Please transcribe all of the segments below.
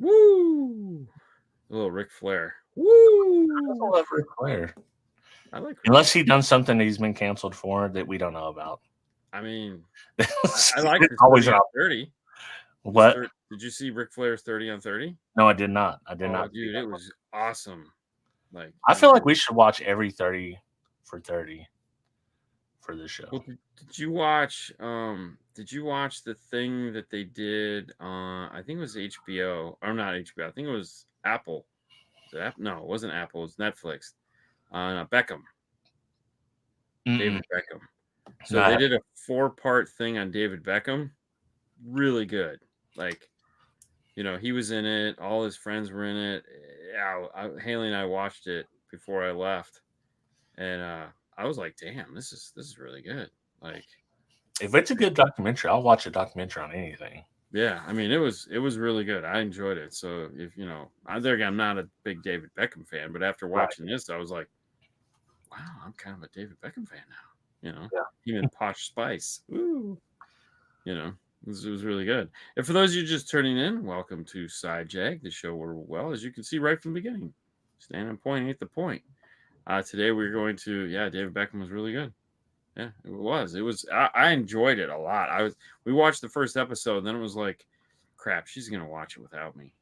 Woo! A little Ric Flair. I Woo! love Ric Flair. I like Ric Unless he done something that he's been canceled for that we don't know about. I mean, It's I like his always 30 on out. 30. What? Did you see Ric Flair's 30 on 30? No, I did not. I did Oh, not. dude, it was awesome. Like, I feel like we should watch every 30 for 30 for this show. Well, did you watch? Did you watch the thing that they did on? I think it was HBO or not HBO. I think it was Apple. Was it Apple? No, it wasn't Apple. It was Netflix. Beckham, David Beckham. So they did a 4-part thing on David Beckham. Really good. Like, he was in it. All his friends were in it. Yeah, Haley and I watched it before I left, and I was like, "Damn, this is really good." Like, if it's a good documentary, I'll watch a documentary on anything. Yeah, I mean, it was really good. I enjoyed it. So if I'm not a big David Beckham fan, but after watching this, I was like, wow, I'm kind of a David Beckham fan now. Yeah. Even Posh Spice. Ooh. It was really good. And for those of you just turning in, welcome to Side Jag, the show where, well, as you can see right from the beginning, stand on point, ain't the point. Today we're going to, David Beckham was really good. Yeah, it was. I enjoyed it a lot. We watched the first episode, and then it was like, crap, she's gonna watch it without me.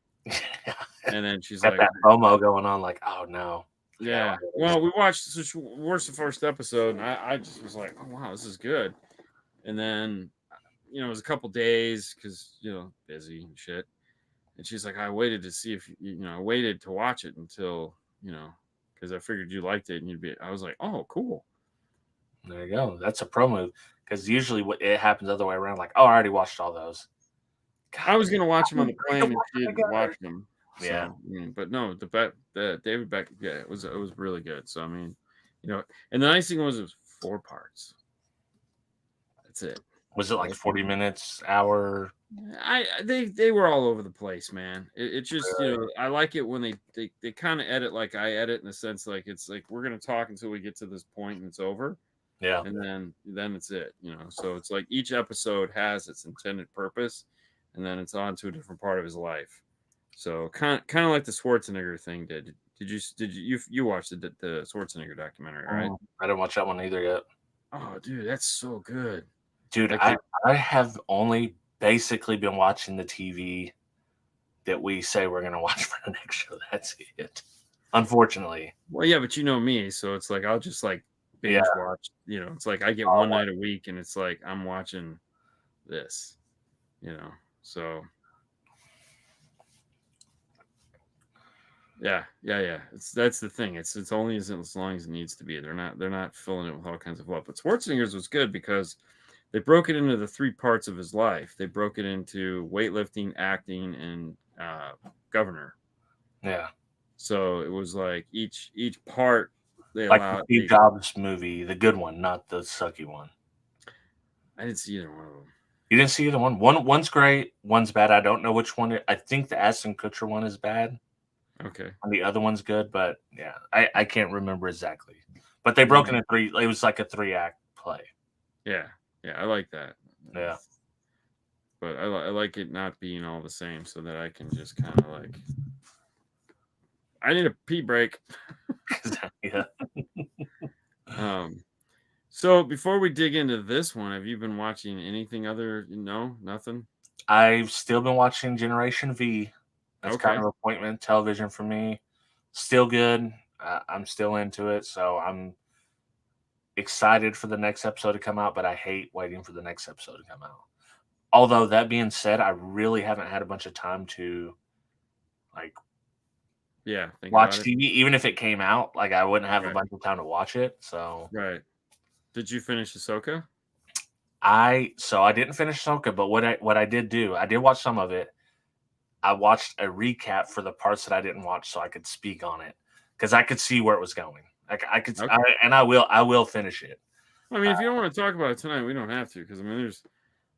And then she's got like, that FOMO going on, like, oh no. Yeah. Well, we watched the first episode, and I just was like, oh wow, this is good. And then, it was a couple days because busy and shit. And she's like, I waited to see if I waited to watch it until because I figured you liked it and you'd be. I was like, oh, cool. There you go. That's a pro move because usually it happens the other way around. Like, oh, I already watched all those. God, I was gonna watch them on the plane and she didn't watch them. So, Yeah, but no, the David Beckham, it was really good. So I mean, and the nice thing was it was 4 parts. That's it. Was it like 40 minutes, hour? They were all over the place, man. It just Really? I like it when they kind of edit like I edit in the sense like it's like we're gonna talk until we get to this point and it's over. Yeah. And then it's it, So it's like each episode has its intended purpose, and then it's on to a different part of his life. So kind of like the Schwarzenegger thing did. Did you watched the Schwarzenegger documentary, right? I didn't watch that one either yet. Oh, dude, that's so good. Dude, Like I have only basically been watching the TV that we say we're going to watch for the next show. That's it. Unfortunately. Well, yeah, but you know me, so it's like I'll just like binge watch. It's like I get one night a week, and it's like I'm watching this. So yeah. That's the thing. It's only as long as it needs to be. They're not filling it with all kinds of love. But Schwarzenegger's was good because they broke it into the 3 parts of his life. They broke it into weightlifting, acting, and governor. Yeah. So it was like each part they like allowed. the Steve Jobs movie, the good one, not the sucky one. I didn't see either one of them. You didn't see either one? One's great, one's bad. I don't know which one. I think the Ashton Kutcher one is bad. Okay. And the other one's good, but yeah, I can't remember exactly. But they broke into 3. It was like a 3-act play. Yeah, I like that. Yeah. But I like it not being all the same, so that I can just kind of like. I need a pee break. Yeah. So before we dig into this one, have you been watching anything other? No, nothing. I've still been watching Generation V. That's Okay. kind of appointment television for me. Still good. I'm still into it, so I'm excited for the next episode to come out, but I hate waiting for the next episode to come out. Although that being said, I really haven't had a bunch of time to like watch TV. Even if it came out, like I wouldn't have a bunch of time to watch it. So right. Did you finish Ahsoka? I didn't finish Ahsoka, but what I did do, I did watch some of it. I watched a recap for the parts that I didn't watch, so I could speak on it because I could see where it was going. I could, okay. I will finish it. I mean, if you don't want to talk about it tonight, we don't have to, because I mean,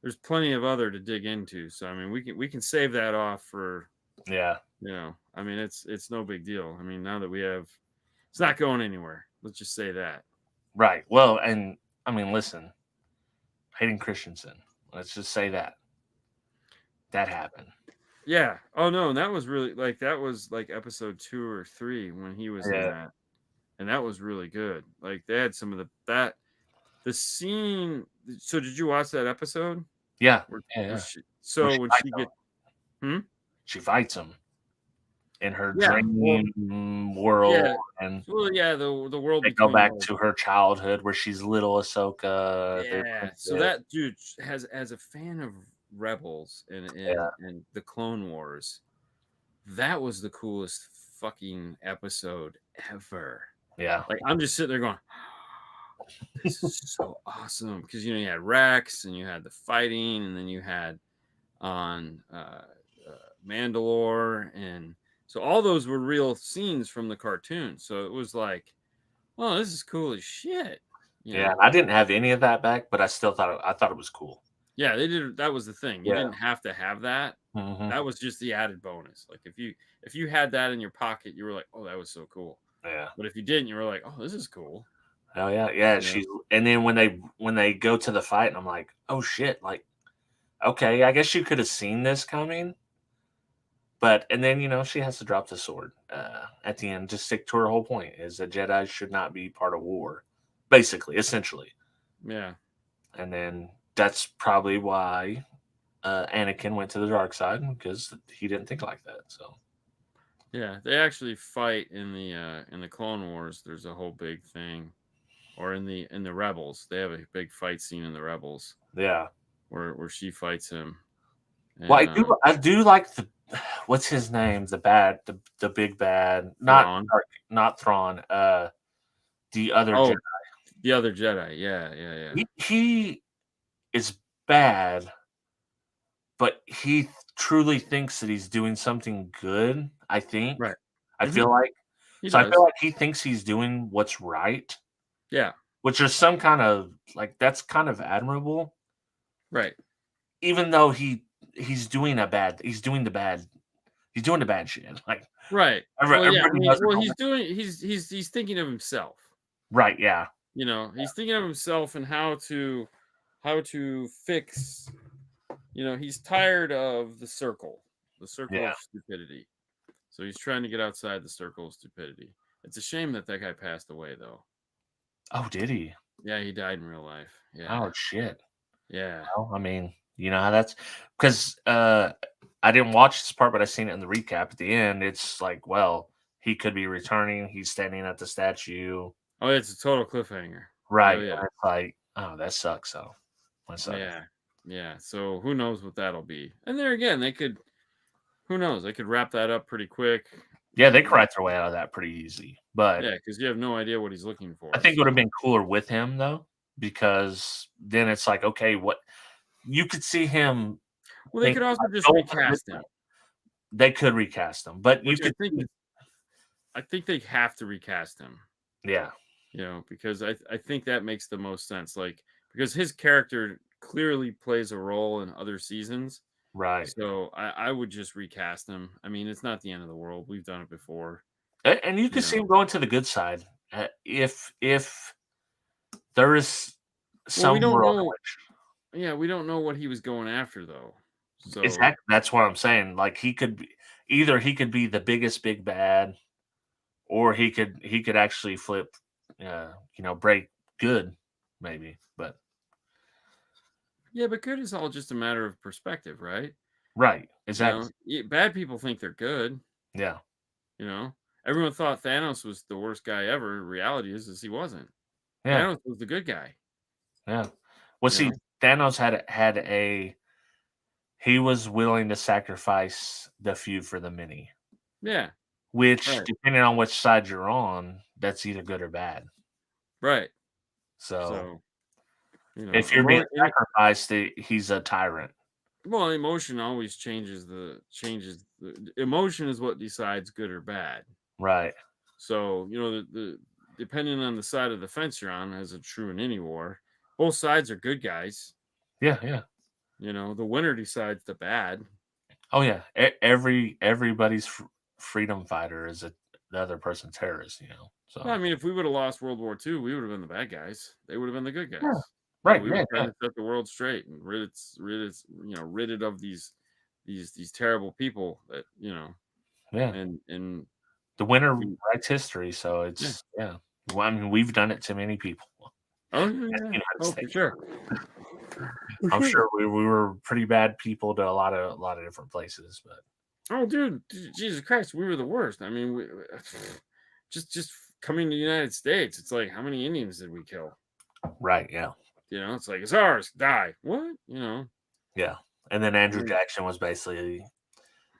there's plenty of other to dig into. So I mean, we can save that off for. Yeah. I mean, it's no big deal. I mean, now that we have, it's not going anywhere. Let's just say that. Right. Well, and I mean, listen, Hayden Christensen. Let's just say that happened. Yeah. Oh no, and that was really like that was like episode 2 or 3 when he was in Yeah, that. And that was really good. Like they had some of the scene. So did you watch that episode? yeah, Where, yeah, where yeah. she Where so she when fights she him. get hmm? She fights him in her Yeah. Well, dream world, yeah. and Well, yeah, the world they go between back worlds. to her childhood where she's little Ahsoka, the Yeah. So princess. that dude has as a fan of Rebels and Yeah, the Clone Wars, that was the coolest fucking episode ever. yeah, Like I'm just sitting there going, this is so awesome because you had Rex and you had the fighting and then you had on Mandalore, and so all those were real scenes from the cartoon. So it was like, oh, this is cool as shit, you yeah. know? I didn't have any of that back, but I still thought it was cool. Yeah, they did. That was the thing. You Yeah. didn't have to have that. Hmm. That was just the added bonus. Like if you had that in your pocket, you were like, oh, that was so cool. Yeah. But if you didn't, you were like, oh, this is cool. Oh yeah, yeah. You know? And then when they go to the fight, and I'm like, oh shit, like okay, I guess you could have seen this coming, but and then she has to drop the sword at the end. Just stick to her whole point: is that Jedi should not be part of war, basically, essentially. Yeah. And then that's probably why Anakin went to the dark side because he didn't think like that. So Yeah. They actually fight in the Clone Wars. There's a whole big thing. Or in the Rebels. They have a big fight scene in the Rebels yeah. where she fights him. Well, And I do like the what's his name, the big bad, Thrawn. not Thrawn, the other Jedi. Oh, the other Jedi. Yeah, yeah, yeah. He is bad, but he truly thinks that he's doing something good. I think. Right. I Hmm. feel like He so. I feel does. like he thinks he's doing what's right, Yeah. which is some kind of like that's kind of admirable. Right. Even though he's doing the bad shit. Like Right. Well, yeah. I everybody mean, knows well, about he's that. doing. He's thinking of himself. Right, yeah. He's thinking of himself and how to fix. He's tired of the circle Yeah. of stupidity. So he's trying to get outside the circle of stupidity. It's a shame that guy passed away, though. Oh, did he? Yeah, he died in real life. Yeah. Oh, shit. Yeah. Well, I mean, you know how that's because I didn't watch this part, but I seen it in the recap at the end. It's like, well, he could be returning. He's standing at the statue. Oh, it's a total cliffhanger. Oh, Right. yeah. And it's like, oh, that sucks. So that sucks. Yeah. Yeah. So who knows what that'll be? And there again, who knows? They could wrap that up pretty quick. Yeah, they could write their way out of that pretty easy. But Yeah, because you have no idea what he's looking I for. think it would have So, been cooler with him though, because then it's like, okay, what you could see him well, they think could also just going to recast him, the they could recast him, but you which could see I think they have to recast him. yeah, Because I think that makes the most sense. Like because his character clearly plays a role in other seasons. right. So I would just recast him. I mean, it's not the end of the world. We've done it before. And you You could see know. him going to the good side, if there is Well, we some don't world in know. which Yeah, we don't know what he was going after though. So exactly that's what I'm saying. Like he could be either he could be the biggest big bad, or he could actually flip, break good, maybe. But yeah, but good is all just a matter of perspective, right? right, exactly, Bad people think they're good. yeah, You know, everyone thought Thanos was the worst guy ever. Reality is he wasn't. yeah, Thanos was the good guy. yeah. Well, You see, know. Thanos had a he was willing to sacrifice the few for the many, Yeah. which Right. depending on which side you're on, that's either good or bad. Right. So So if you're being sacrificed, he's a tyrant. well, emotion always changes. Emotion is what decides good or bad. Right. So the depending on the side of the fence you're on, as it's true in any war, both sides are good guys. Yeah, yeah. The winner decides the bad. Oh yeah. Everybody's freedom fighter is the other person's terrorist. Yeah, I So mean, if we would have lost World War II, we would have been the bad guys. They would have been the good yeah. guys. Right. We Yeah. were trying Yeah. to set the world straight and rid it of these these terrible people that Yeah. and The winner we, writes history, so yeah. it's yeah. Well, I mean, we've done it to many people Oh in yeah, the yeah. United Oh, for States. sure. For I'm sure. sure we were pretty bad people to a lot of different places, but Oh, dude, Jesus Christ, we were the worst. I mean, just coming to the United States, it's like how many Indians did we kill? right, yeah. It's like it's ours, die. What? Yeah. And then I Andrew mean, Jackson was basically,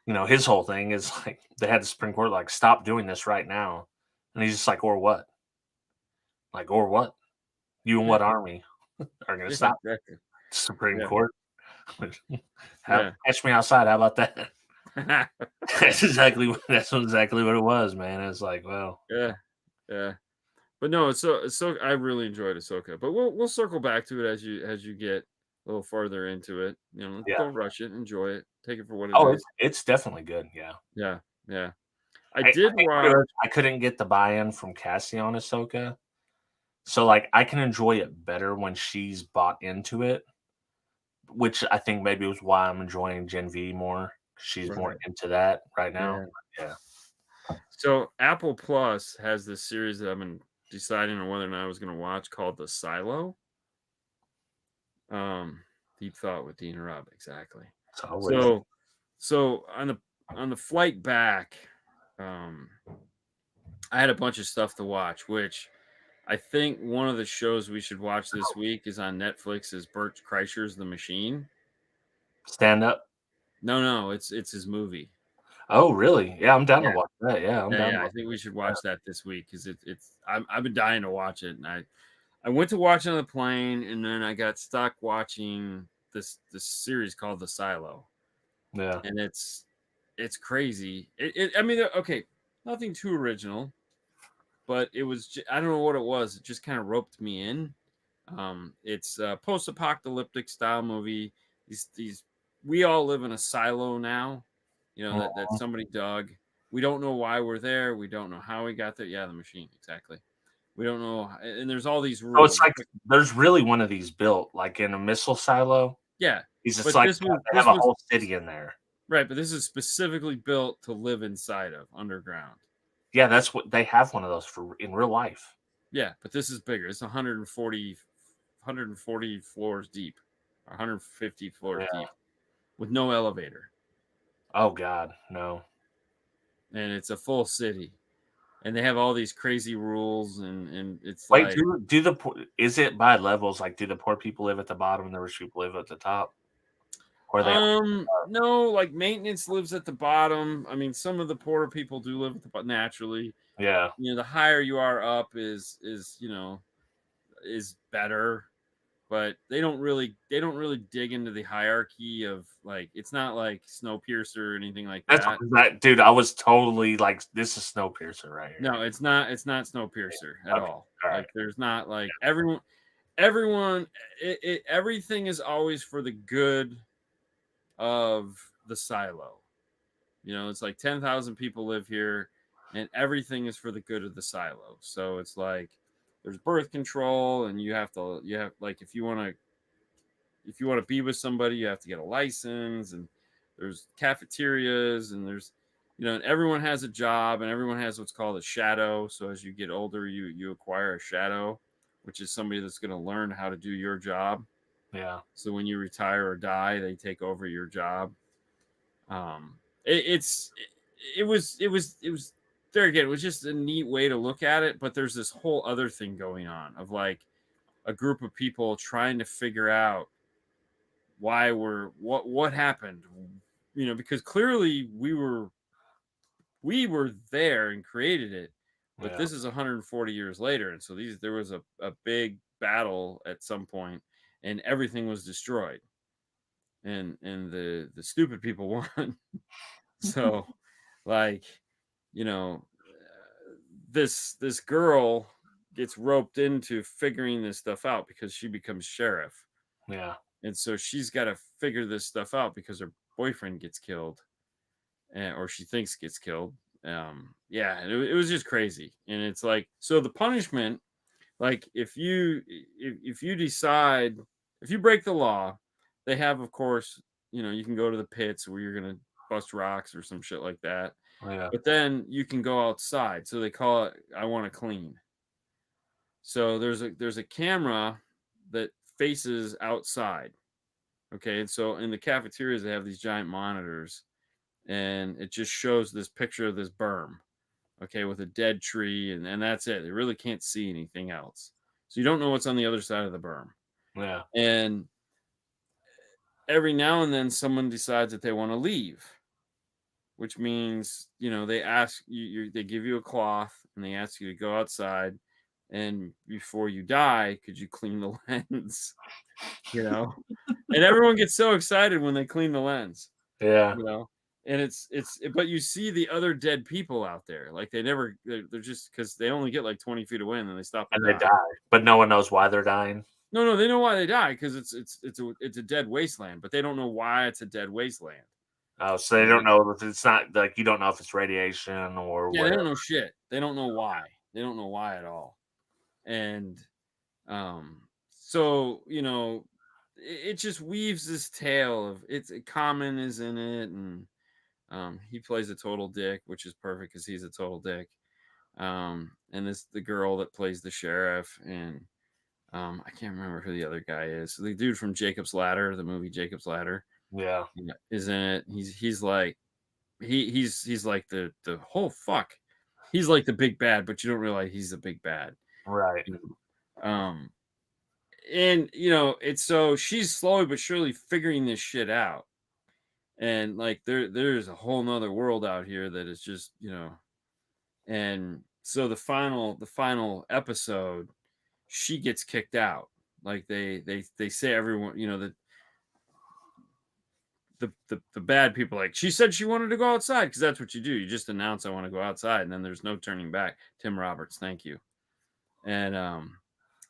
his whole thing is like they had the Supreme Court like stop doing this right now. And he's just like, or what? Like, or what? You and yeah, what army are gonna yeah, stop exactly. the Supreme Yeah, Court? yeah, Catch me outside. How about that? That's exactly what it was, man. It's like, well, yeah, yeah. But no, it's so I really enjoyed Ahsoka. But we'll circle back to it as you get a little farther into it. yeah. Don't rush it. Enjoy it. Take it for what it Oh, is. it's definitely good. Yeah. Yeah, yeah. I I did think watch. I couldn't get the buy-in from Cassie on Ahsoka. So like I can enjoy it better when she's bought into it, which I think maybe was why I'm enjoying Gen V more. She's more Right. into that right now. Yeah. Yeah. So Apple Plus has this series that I've been deciding on whether or not I was going to watch called The Silo. Um, Deep Thought with Dean and Rob, exactly. So what is it? So on the flight back, um, I had a bunch of stuff to watch, which I think one of the shows we should watch this week is on Netflix. Is Bert Kreischer's The Machine? Stand up? No, it's his movie. Oh, really? Yeah, I'm down to Yeah, watch that. Yeah, I'm yeah, down to yeah. I watch think we should that. watch that this week because I've been dying to watch it, and I went to watch it on the plane, and then I got stuck watching this series called The Silo, Yeah. and it's crazy. I mean, okay, nothing too original, but I don't know what it was. It just kind of roped me in. It's a post-apocalyptic style movie. These we all live in a silo now, that Mhm. somebody dug. We don't know why we're there. We don't know how we got there. Yeah, the machine, exactly. We don't know, and there's all these So it's rules. like there's really one of these built like in a missile silo. Yeah, He's just but like this was they have this a was whole city in there. right. But this is specifically built to live inside of underground. Yeah, that's what they have one of those for in real life. Yeah, but this is bigger. It's 140 floors deep, 150 floors Yeah. deep, with no elevator, Oh God, no. and it's a full city, and they have all these crazy rules, and it's Wait, like, is it by levels? Like, do the poor people live at the bottom and the rich people live at the top? Or are they no, like maintenance lives at the bottom. I mean, some of the poorer people do live at the bottom naturally. yeah. The higher you are up is better, but they don't really dig into the hierarchy of, like, it's not like Snowpiercer or anything like That's that. that dude, I was totally like, this is Snowpiercer right here. No, it's not Snowpiercer at Okay. all. All right. Like, there's not like everyone everything is always for the good of the silo. It's like 10,000 people live here, and everything is for the good of the silo. So it's like there's birth control, and you have like, if you want to be with somebody, you have to get a license, and there's cafeterias, and and everyone has a job, and everyone has what's called a shadow. So as you get older, you acquire a shadow, which is somebody that's going to learn how to do your job. Yeah. So when you retire or die, they take over your job. It was there again. It was just a neat way to look at it, but there's this whole other thing going on of, like, a group of people trying to figure out what happened, because clearly we were there and created it, but Yeah. this is 140 years later, and so there was a big battle at some point, and everything was destroyed, and the stupid people won. So, like, you know this girl gets roped into figuring this stuff out because she becomes sheriff, Yeah. and so she's got to figure this stuff out because her boyfriend gets killed, or she thinks gets killed. Yeah, and it was just crazy, and it's like, so the punishment, like, if you decide, if you break the law, they have, of course, you can go to the pits where you're gonna bust rocks or some shit like that. Yeah. But then you can go outside. So they call it I want to clean. So there's a camera that faces outside. Okay, and so in the cafeterias they have these giant monitors, and it just shows this picture of this berm, okay, with a dead tree, and that's it. They really can't see anything else. So you don't know what's on the other side of the berm. Yeah. And every now and then someone decides that they want to leave, which means, they ask you, they give you a cloth and they ask you to go outside, and before you die, could you clean the lens? you know and everyone gets so excited when they clean the lens. Yeah. And but you see the other dead people out there, like they're just, because they only get like 20 feet away and then they stop and And they die. die, but no one knows why they're dying. No, they know why they die, because it's a dead wasteland, but they don't know why it's a dead wasteland. Oh, so they don't know if it's not like, you don't know if it's radiation or Yeah, they whatever. don't know shit. They don't know why. They don't know why at all. And so it just weaves this tale of, Common is in it, and he plays a total dick, which is perfect because he's a total dick. And the girl that plays the sheriff, and I can't remember who the other guy is. The dude from Jacob's Ladder, the movie Jacob's Ladder, Yeah. is in it. He's like he's like the whole fuck. He's like the big bad, but you don't realize he's the big bad. Right. Um, and it's, so she's slowly but surely figuring this shit out, and like there's a whole nother world out here that is just, and so the final episode, she gets kicked out. Like they say, everyone, the bad people, like, she said she wanted to go outside, because that's what you do. You just announce, I want to go outside, and then there's no turning back. Tim Roberts, thank you. And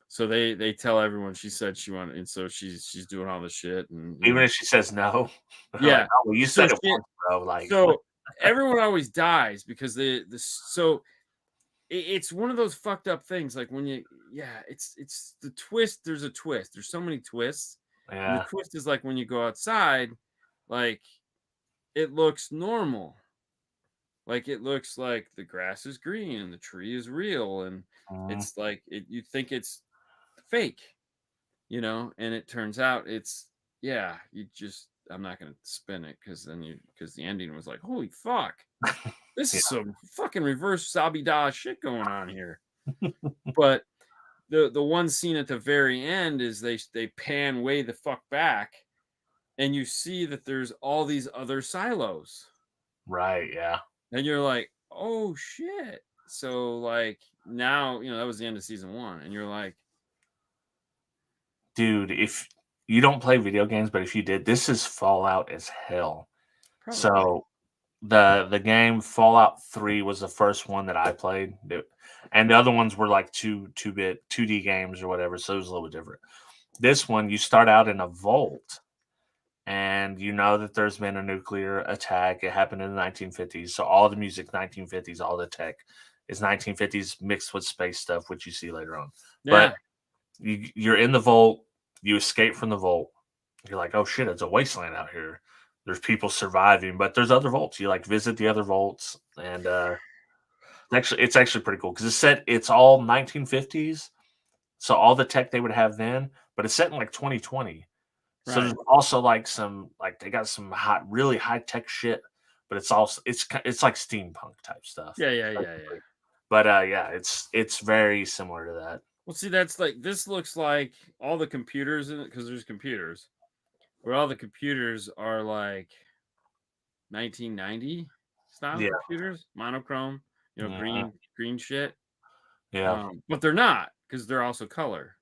so they tell everyone she said she wanted, and so she's doing all this shit, and Even if she says no, they're like, yeah. "Oh, well, you So said it once, bro." Like, what? so everyone always dies because so it's one of those fucked up things. Like when it's the twist. There's a twist. There's so many twists, and the Yeah. twist is, like, when you go outside, like, it looks normal. Like, it looks like the grass is green and the tree is real, and Mhm. it's like you think it's fake, and it turns out it's, yeah. I'm not gonna spin it, because the ending was like, holy fuck, this Yeah. is some fucking reverse Sabida shit going on here. But the one scene at the very end is they pan way the fuck back, and you see that there's all these other silos, Right. Yeah. and you're like, oh shit. So, like, now, that was the end of season 1, and you're like, Dude, if you don't play video games, but if you did, this is Fallout as hell. probably. So the game Fallout 3 was the first one that I played, and the other ones were like two-bit 2D games or whatever, so it was a little bit different. This one, you start out in a vault, and you know that there's been a nuclear attack. It happened in the 1950s, so all the music 1950s, all the tech is 1950s mixed with space stuff, which you see later on. But Yeah. you're in the vault, you escape from the vault. You're like, oh shit, it's a wasteland out here. There's people surviving, but there's other vaults. You like visit the other vaults, and it's actually pretty cool because it's all 1950s, so all the tech they would have then, but it's set in like 2020. So there's Right. also like they got some really high tech shit, but it's like steampunk type stuff. Yeah. But yeah, it's very similar to that. Well, see, that's like, this looks like all the computers in it, because there's computers, but all the computers are like 1990 style Yeah, computers, monochrome, mhm, green shit. yeah, But they're not, because they're also color.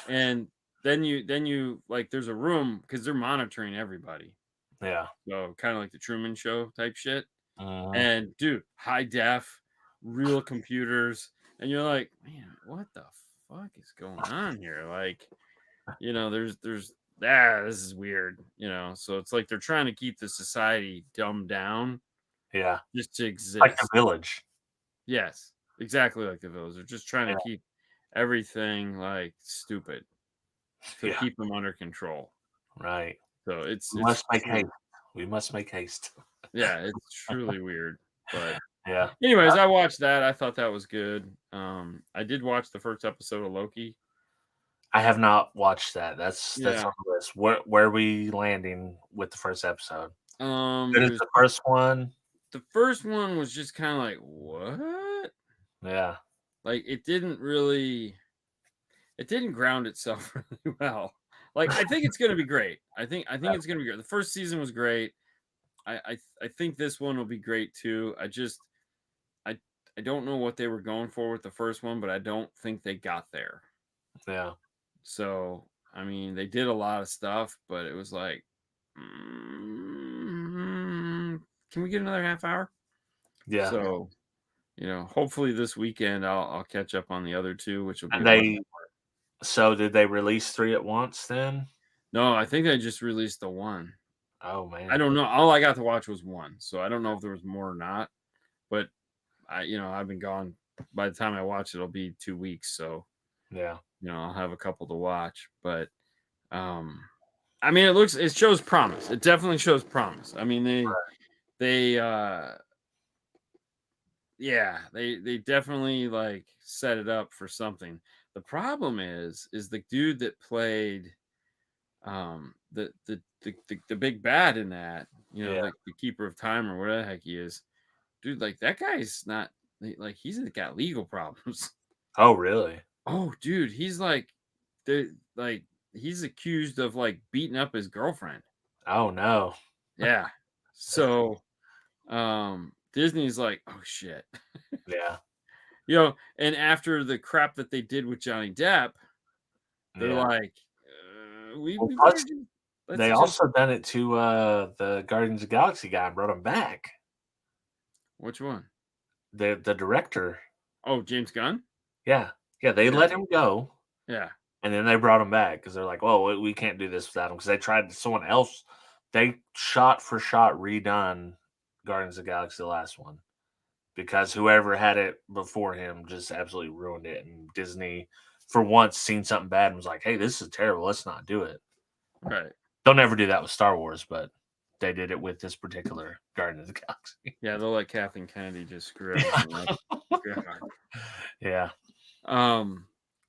And then you like, there's a room, because they're monitoring everybody. yeah. So kind of like the Truman Show type shit. Mhm. And dude, high def, real computers, and you're like, man, what the fuck is going on here? Like, there's this is weird. So it's like they're trying to keep the society dumbed down Yeah, just to like The exist. Village. Yes, exactly like the Village. They're just trying Yeah, to keep everything like stupid to yeah, keep them under control. right. So it's must make true. haste. We must make haste. Yeah, it's truly weird. But Yeah. anyways, I watched that. I thought that was good. I did watch the first episode of Loki. I have not watched that. That's Yeah. on the list. Where are we landing with the first episode? Good as There's the first one. the first one was just kind of like, what? Yeah. Like it didn't ground itself really well. Like I think it's gonna be great. I think it's gonna be great. The first season was great. I think this one will be great too. I I don't know what they were going for with the first one, but I don't think they got there. Yeah. So I mean, they did a lot of stuff, but it was like, mm, can we get another half hour? Yeah. So hopefully this weekend I'll catch up on the other two, which will be And a bunch. so did they release 3 at once then? No, I think they just released the one. Oh man. I don't know. All I got to watch was one, so I don't know if there was more or not. But I've been gone. By the time I watch it, it'll be 2 weeks. So Yeah. I'll have a couple to watch. But I mean, it shows promise. It definitely shows promise. I mean, they they definitely like set it up for something. The problem is the dude that played the big bad in that, Yeah. the keeper of time or whatever the heck he is, dude, like that guy's not like he's got legal problems. Oh really? Oh dude, he's like like he's accused of like beating up his girlfriend. Oh no. Yeah. So Disney's like, oh shit. Yeah. And after the crap that they did with Johnny Depp, they're Yeah. like, Well, we better plus let's they just also done it to the Guardians of the Galaxy guy and brought him back. which one? The director. Oh, James Gunn? Yeah. Yeah, they Yeah. let him go. Yeah. And then they brought him back because they're like, well, we can't do this without him because they tried someone else. They shot for shot redone Guardians of the Galaxy, the last one, because whoever had it before him just absolutely ruined it. And Disney, for once, seen something bad and was like, hey, this is terrible. Let's not do it. Right. They'll never do that with Star Wars, but they did it with this particular Guardian of the Galaxy. Yeah, they'll let Kathleen Kennedy just screw everything up. Yeah.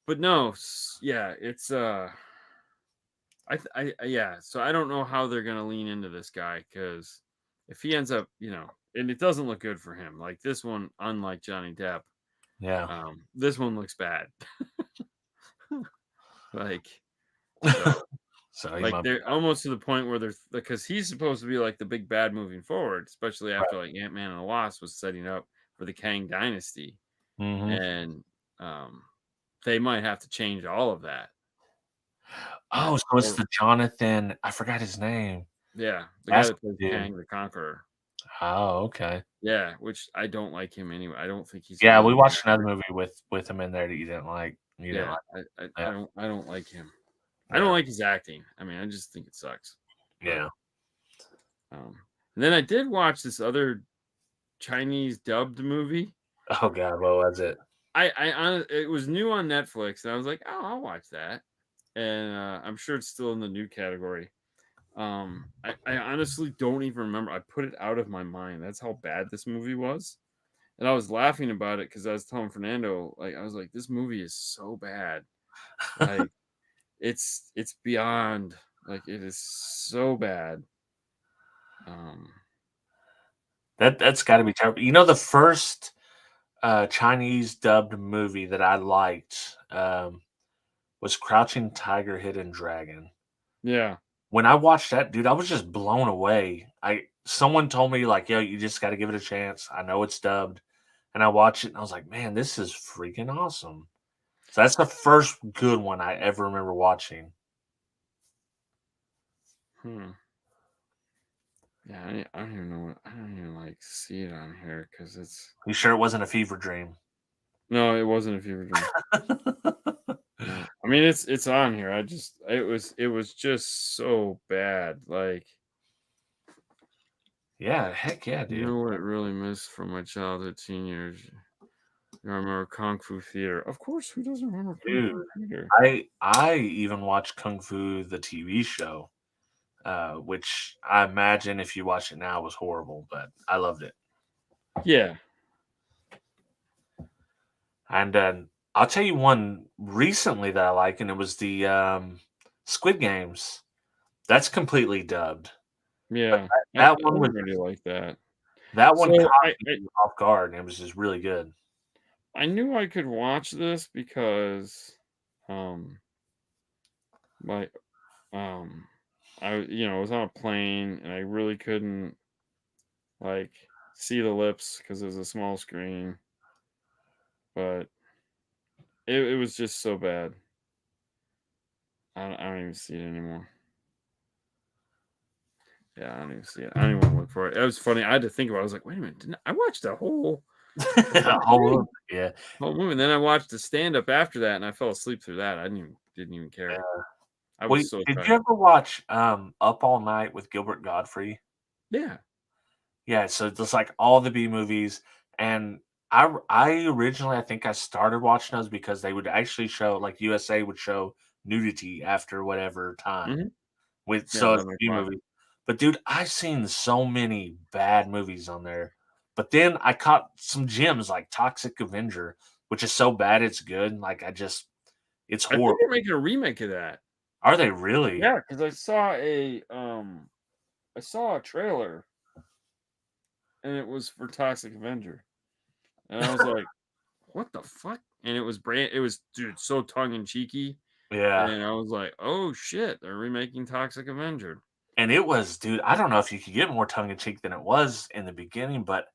But no, yeah, it's yeah. So I don't know how they're gonna lean into this guy because if he ends up, and it doesn't look good for him. Like this one, unlike Johnny Depp, Yeah. this one looks bad. Like, So like they're almost to the point where they're because he's supposed to be like the big bad moving forward, especially after like Ant-Man and the Wasp was setting up for the Kang Dynasty, and they might have to change all of that. Oh, so it's the Jonathan. I forgot his name. Yeah, the guy That's that plays the dude. Kang the Conqueror. Oh, okay. Yeah, which I don't like him anyway. I don't think he's. Yeah, we watched another movie with him in there that you didn't like. You didn't Yeah, like. I don't like him. I Yeah. don't like his acting. I mean, I just think it sucks. Yeah. And then I did watch this other Chinese dubbed movie. Oh God, what was it? It was new on Netflix, and I was like, oh, I'll watch that. And I'm sure it's still in the new category. I honestly don't even remember. I put it out of my mind. That's how bad this movie was. And I was laughing about it because I was telling Fernando, like, I was like, this movie is so bad. Like, it's beyond, like, it is so bad. That's got to be terrible. You know, the first Chinese dubbed movie that I liked was Crouching Tiger, Hidden Dragon. Yeah. When I watched that, dude, I was just blown away. Someone told me like, yo, you just got to give it a chance. I know it's dubbed, and I watched it, and I was like, man, this is freaking awesome. So that's the first good one I ever remember watching. Yeah, I don't even know. I don't even like see it on here because it's. You sure it wasn't a fever dream? No, it wasn't a fever dream. No. I mean, it's on here. It was just so bad. Like, yeah, heck yeah, dude. you know what it really missed from my childhood, teen years. I remember Kung Fu Theater. Of course, who doesn't remember Kung Fu Theater? I even watched Kung Fu the TV show. which I imagine if you watch it now was horrible, but I loved it. Yeah. And I'll tell you one recently that I like, and it was the Squid Games. That's completely dubbed. But Yeah. that one was Everybody like that. that one So caught me off guard, and it was just really good. I knew I could watch this because my was on a plane and I really couldn't like see the lips because it was a small screen, but it was just so bad. I don't even see it anymore. Yeah, I don't even see it. I don't even want to look for it. It was funny. I had to think about it. I was like, wait a minute, didn't I watched the whole thing? Yeah. Whole movie. And then I watched the stand up after that and I fell asleep through that. I didn't even care. I was Wait, so did you tired. ever watch Up All Night with Gilbert Godfrey? Yeah. Yeah, so it's like all the B movies, and I originally I think I started watching those because they would actually show like USA would show nudity after whatever time Hmm. with Yeah, so it's a 11 B o'clock. movie. But dude, I've seen so many bad movies on there. But then I caught some gems like Toxic Avenger, which is so bad it's good. Like it's I think horrible. they're making a remake of that. Are they really? Yeah, because I saw a trailer and it was for Toxic Avenger. And I was like, what the fuck? And it was dude so tongue in cheeky. Yeah. And I was like, oh shit, they're remaking Toxic Avenger. And it was, dude, I don't know if you could get more tongue in cheek than it was in the beginning, but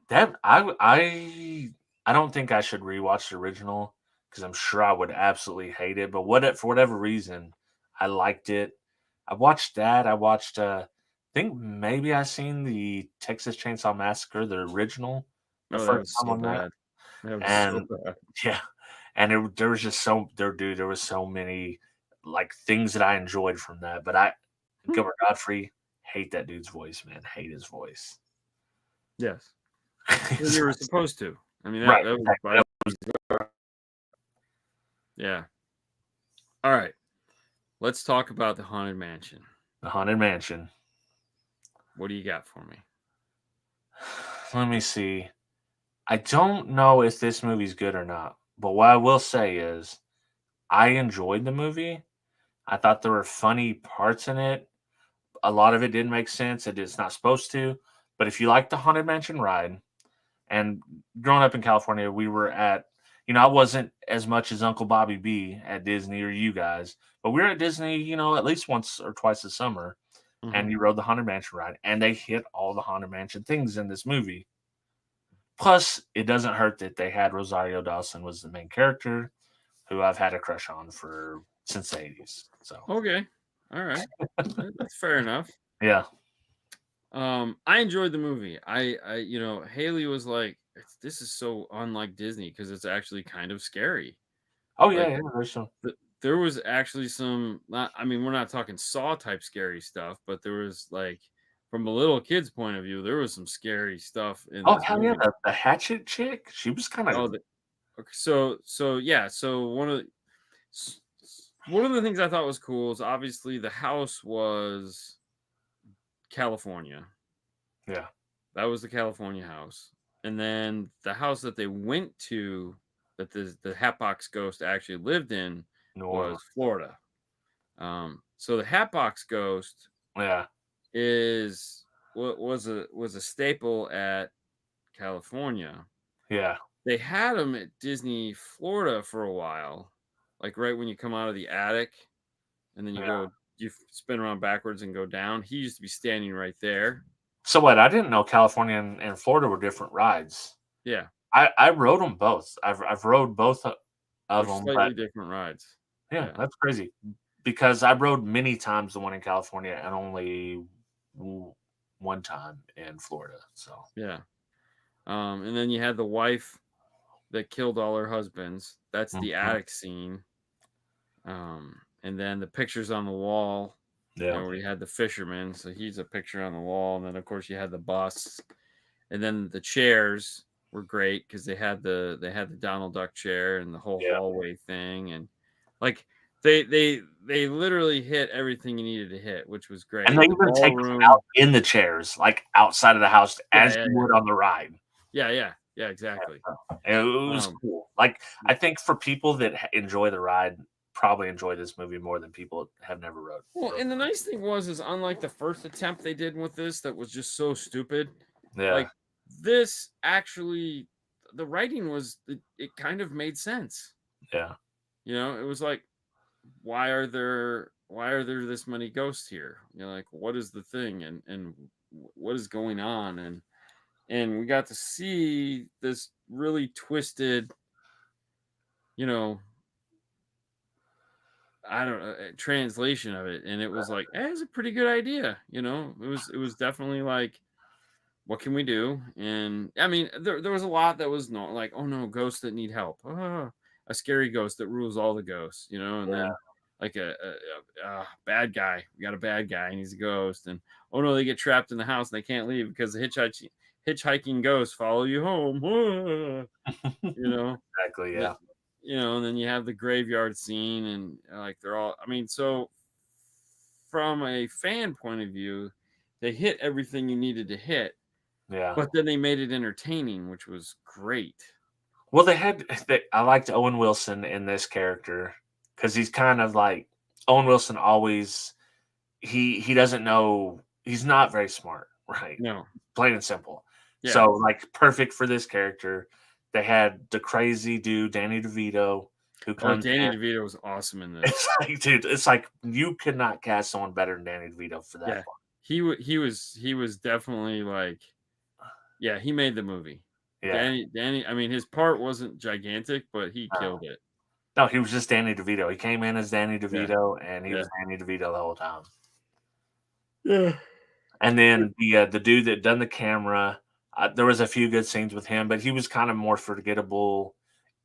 that I don't think I should rewatch the original because I'm sure I would absolutely hate it. But for whatever reason, I liked it. I watched that. I watched I think maybe I seen the Texas Chainsaw Massacre, the original, the Oh, that first was time so on that. bad. That was so And bad. yeah, and there was just there was so many like things that I enjoyed from that. But Gilbert Godfrey, hate that dude's voice, man. Hate his voice. Yes. Well, He's you were like- supposed to. I mean, right. that was Exactly. by yeah. All right. Let's talk about the Haunted Mansion. The Haunted Mansion. What do you got for me? Let me see. I don't know if this movie's good or not, but what I will say is I enjoyed the movie. I thought there were funny parts in it. A lot of it didn't make sense. It's not supposed to. But if you like the Haunted Mansion ride, and growing up in California, we were at, I wasn't as much as Uncle Bobby B at Disney or you guys, but we were at Disney, at least once or twice a summer. Mm-hmm. And you rode the Haunted Mansion ride, and they hit all the Haunted Mansion things in this movie. Plus, it doesn't hurt that they had Rosario Dawson was the main character, who I've had a crush on since the 80s. So Okay. All right. That's fair enough. yeah. I enjoyed the movie. Haley was like, this is so unlike Disney because it's actually kind of scary. Oh yeah, Like yeah. There's some. there was actually some I mean, we're not talking Saw type scary stuff, but there was like from a little kid's point of view, there was some scary stuff in Oh this hell yeah, movie. the Hatchet chick. She was kind Oh, of. okay, so yeah, so one of the things I thought was cool is obviously the house was California. Yeah. That was the California house. And then the house that they went to that the Hatbox Ghost actually lived in New Orleans. was Florida. So the Hatbox Ghost Yeah. is what was a staple at California. Yeah. They had him at Disney Florida for a while, like right when you come out of the attic, and then Yeah. you spin around backwards and go down. He used to be standing right there. So what? I didn't know California and Florida were different rides. Yeah, I rode them both. I've rode both of they're them, but slightly different rides. yeah, Yeah. that's crazy because I rode many times the one in California and only one time in Florida. So Yeah. And then you had the wife that killed all her husbands. That's the mhm. attic scene. And then the pictures on the wall, Yeah, where you had the fisherman. So he's a picture on the wall. And then of course you had the bus. And then the chairs were great because they had the Donald Duck chair and the whole yeah, hallway thing. And like They literally hit everything you needed to hit, which was great. And they The even take them ballroom. out in the chairs, like outside of the house, Yeah, as yeah, you yeah. would on the ride. Yeah, exactly. It was Um, cool. Like, I think for people that enjoy the ride, probably enjoy this movie more than people have never rode. well, and the nice thing is unlike the first attempt they did with this, that was just so stupid. Yeah, Like this, actually, the writing it kind of made sense. yeah, It was like, why are there this many ghosts here? Like, what is the thing, and what is going on, and we got to see this really twisted, you know, I don't know, translation of it, and it was like, it's a pretty good idea. It was definitely like, what can we do? And I mean, there was a lot that was not like, oh no, ghosts that need help. A scary ghost that rules all the ghosts, and yeah. then like a bad guy. We got a bad guy and he's a ghost, and oh no, they get trapped in the house and they can't leave because the hitchhiking ghosts follow you home. you know, Exactly. but, Yeah, and then you have the graveyard scene, and like they're all. I mean, so from a fan point of view, they hit everything you needed to hit, yeah. but then they made it entertaining, which was great. Well, I liked Owen Wilson in this character because he's kind of like Owen Wilson. Always, he doesn't know. He's not very smart, right? No, Plain and simple. yeah. So, like, perfect for this character. They had the crazy dude Danny DeVito who Oh, comes Danny in. DeVito was awesome in this. It's like, dude, it's like you could not cast someone better than Danny DeVito for that Yeah, part. he was definitely like, yeah, he made the movie. Yeah. Danny. I mean, his part wasn't gigantic, but he No. killed it. No, he was just Danny DeVito. He came in as Danny Yeah, DeVito, and he yeah, was Danny DeVito the whole time. yeah. And then the dude that done the camera, there was a few good scenes with him, but he was kind of more forgettable.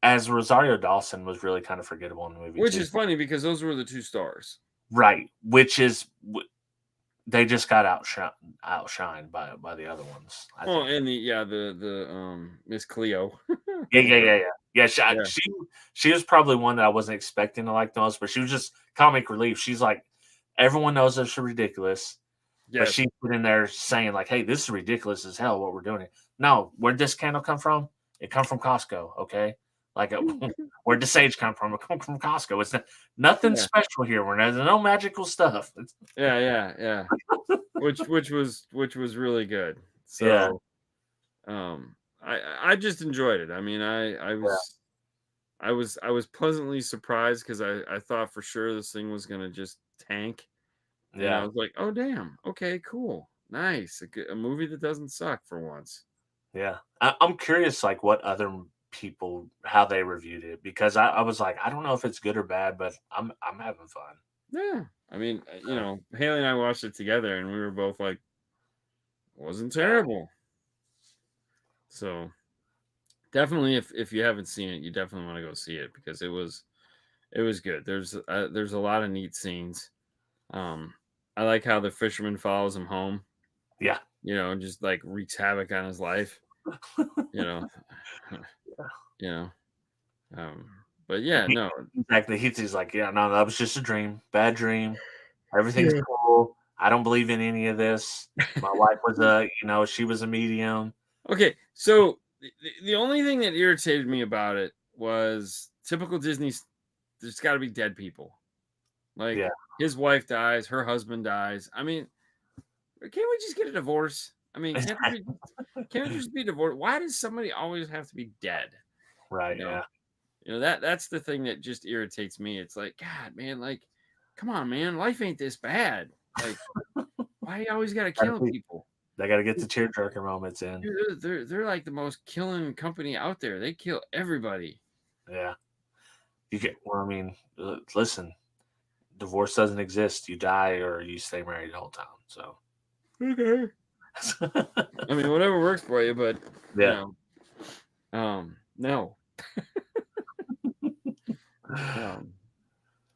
As Rosario Dawson was really kind of forgettable in the movie Which too. is funny because those were the two stars. Right, which is they just got outshined by the other ones. I Oh, think. and the Miss Cleo. Yeah. Yeah. She was probably one that I wasn't expecting to like the most, but she was just comic relief. She's like, everyone knows that she's ridiculous, but Yes. she's in there saying like, "Hey, this is ridiculous as hell. What we're doing here." No, where'd this candle come from? It come from Costco. Okay, like where'd the sage come from? It come from Costco. It's nothing Yeah. special here. There's no magical stuff. Yeah. which was really good. Yeah. So, I just enjoyed it. I mean, I was pleasantly surprised because I thought for sure this thing was gonna just tank, and I Yeah. was like, oh damn, okay, cool, nice, a movie that doesn't suck for once. Yeah. I'm curious, like, what other people how they reviewed it because I was like, I don't know if it's good or bad, but I'm having fun. Yeah, I mean, Haley and I watched it together, and we were both like, wasn't Yeah. terrible. So definitely, if you haven't seen it, you definitely want to go see it because it was good. There's a lot of neat scenes. Um, I like how the fisherman follows him home. Yeah. And just like wreaks havoc on his life. You know, you know. Um, but yeah, He, no, exactly. He's like, yeah, no, that was just a dream. Bad dream. Everything's yeah. cool. I don't believe in any of this. My wife was she was a medium. Okay, so the only thing that irritated me about it was typical Disney's. There's got to be dead people. Like Yeah. his wife dies, her husband dies. I mean, can't we just get a divorce? I mean, can't we just be divorced? Why does somebody always have to be dead? Right. You know, Yeah. that's the thing that just irritates me. It's like, God, man, like, come on, man, life ain't this bad. Like, why you always gotta kill people? They got to get the tearjerker moments in. Dude, they're like the most killing company out there. They kill everybody. Yeah. You get. Well, I mean, listen, divorce doesn't exist. You die or you stay married the whole time. So. Okay. I mean, whatever works for you, but Yeah. no.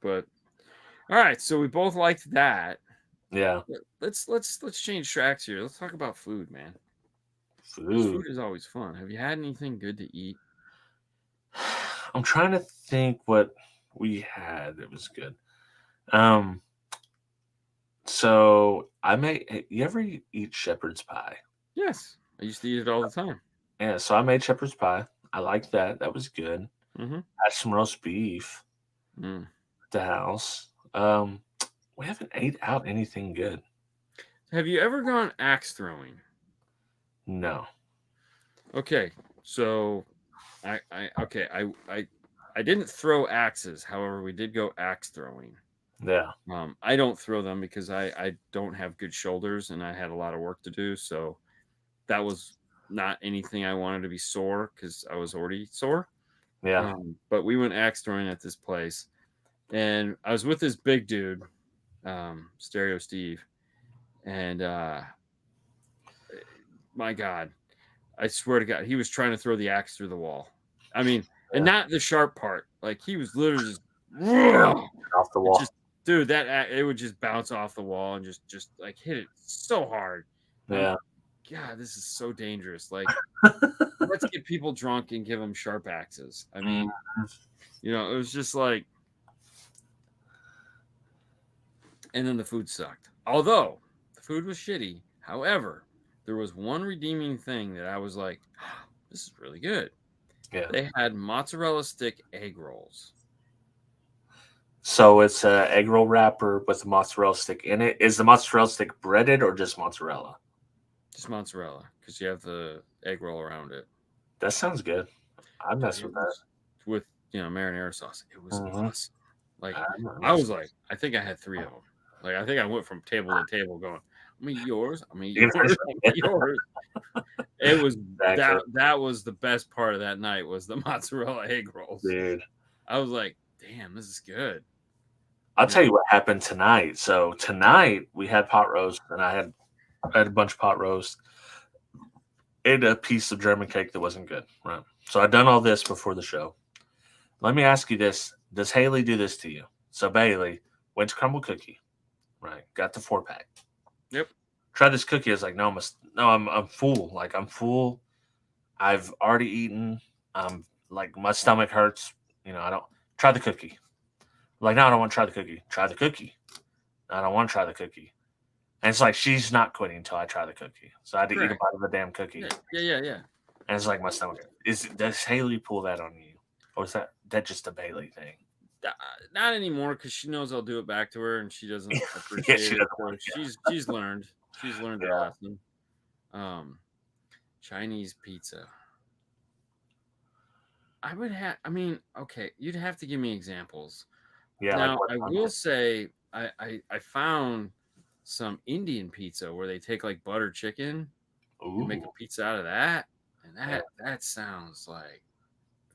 But all right, so we both liked that. Yeah. Let's change tracks here. Let's talk about food, man. Food. Food is always fun. Have you had anything good to eat? I'm trying to think what we had. It was good. Um, so I made. You ever eat shepherd's pie? Yes, I used to eat it all the time. Yeah. So I made shepherd's pie. I liked that. That was good. Mm-hmm. Had some roast beef Mm. at the house. We haven't ate out anything good. Have you ever gone axe throwing? No. Okay, so I didn't throw axes. However, we did go axe throwing. Yeah. I don't throw them because I don't have good shoulders and I had a lot of work to do. So that was not anything I wanted to be sore because I was already sore. Yeah. But we went axe throwing at this place, and I was with this big dude, Stereo Steve, and my God, I swear to God, he was trying to throw the axe through the wall. I mean, and Yeah. not the sharp part. Like he was literally just, Off the it wall. just, dude, it would just bounce off the wall and just like hit it so hard. Yeah. God, this is so dangerous. Like, let's get people drunk and give them sharp axes. I mean, it was just like, and then the food sucked. Although the food was shitty. However, there was one redeeming thing that I was like, oh, this is really good. Yeah. They had mozzarella stick egg rolls. So it's a egg roll wrapper with a mozzarella stick in it. Is the mozzarella stick breaded or just mozzarella? Just mozzarella, because you have the egg roll around it. That sounds good. I'd Dude, mess it with that. was with marinara sauce. It was Mhm. awesome. Like I'm I was like, I think I had 3 of them. Like I think I went from table to table going, I'm gonna eat yours. I'm gonna eat You can yours. finish I'm gonna eat yours. It was Exactly. that was the best part of that night was the mozzarella egg rolls. Dude. I was like, damn, this is good. I'll tell you what happened tonight. So tonight we had pot roast, and I had a bunch of pot roast. Ate a piece of German cake that wasn't good. Right. So I'd done all this before the show. Let me ask you this: does Haley do this to you? So Bailey went to Crumble Cookie, right? Got the 4-pack. Yep. Tried this cookie. I was like, no, I'm full. Like I'm full. I've already eaten. Like my stomach hurts. I don't try the cookie. Like, no, I don't want to try the cookie. Try the cookie. I don't want to try the cookie. And it's like she's not quitting until I try the cookie. So I had to eat a Correct. bite of the damn cookie. Yeah. And it's like my stomach. Does Haley pull that on you, or is that just a Bailey thing? Not anymore because she knows I'll do it back to her and she doesn't Yeah, appreciate she it. doesn't So want it. she's learned. She's learned her lesson. Chinese pizza. I mean, okay, you'd have to give me examples. Yeah, like Now, what? I will say I found some Indian pizza where they take like butter chicken and make a Ooh. pizza out of that. And Yeah. that sounds like,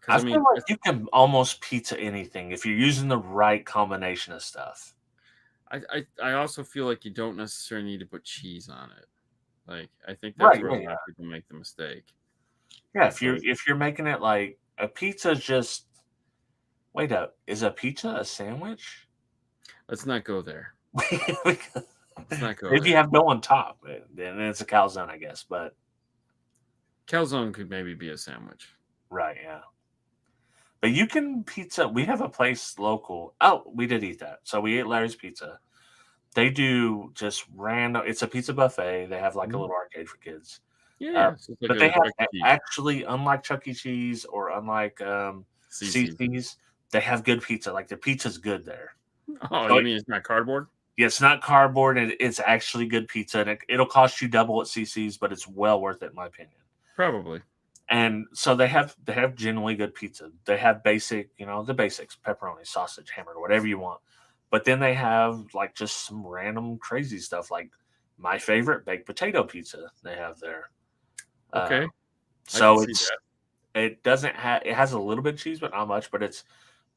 because I I feel mean, like you can almost pizza anything if you're using the right combination of stuff. I also feel like you don't necessarily need to put cheese on it. Like I think that's Right. where a Yeah. lot of people make the mistake. Yeah. But If you're making it like a pizza, just wait up. Is a pizza a sandwich? let's not go there. Let's not go If you there. have dough on top, then it's a calzone, I guess. But Calzone could maybe be a sandwich. right, yeah. But you can pizza. We have a place local. Oh, we did eat that. So we ate Larry's Pizza. They do just random. It's a pizza buffet. They have like a Mhm. little arcade for kids. Yeah. So it's like But they a have Chuck E. Cheese. actually, unlike Chuck E. Cheese or unlike CC. CC's, they have good pizza. Like the pizza's good there. Oh, So you mean it's not cardboard? yeah, it's not cardboard, and it's actually good pizza, and it'll cost you double at CC's, but it's well worth it in my opinion. Probably. And so they have genuinely good pizza. They have basic, the basics: pepperoni, sausage, hamburger, whatever you want. But then they have like just some random crazy stuff, like my favorite baked potato pizza they have there. Okay. I So can see that. it doesn't have it has a little bit of cheese, but not much. But it's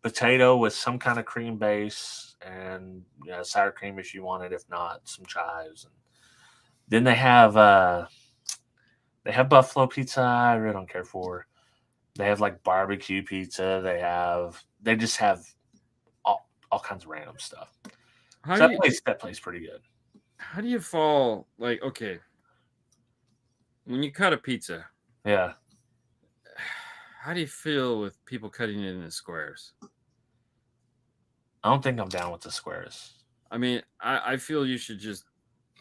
potato with some kind of cream base and sour cream if you want it. If not, some chives. And then they have buffalo pizza. I really don't care for. They have like barbecue pizza. They just have all kinds of random stuff. How So do you that place pretty good. how do you fall like okay when you cut a pizza? Yeah. How do you feel with people cutting it into squares? I don't think I'm down with the squares. I mean, I feel you should just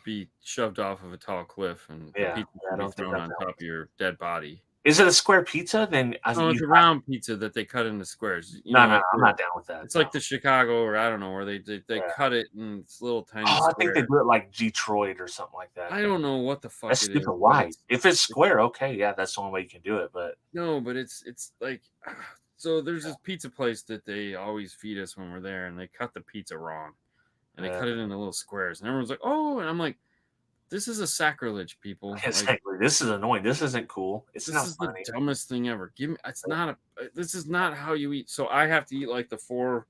be shoved off of a tall cliff, and the Yeah, pizza I should be don't think thrown I'm on down top of with it. your dead body. Is it a square pizza? Then No, you it's a have round pizza that they cut into squares. You no, know, no, no. like I'm not down with that. it's No. like the Chicago, or I don't know, where they Yeah. cut it in this little tiny Oh, I think they square. do it like Detroit or something like that. I don't know what the fuck That's it is, stupid. but Why? If it's it's square, okay, yeah, that's the only way you can do it. But no, but it's like so there's this pizza place that they always feed us when we're there, and they cut the pizza wrong, and they yeah, cut it into little squares, and everyone's like, "Oh," and I'm like, "This is a sacrilege, people! Like, exactly. This is annoying. This isn't cool. It's this not is the funny. dumbest thing ever. Give me, it's not a, this is not how you eat." So I have to eat like the four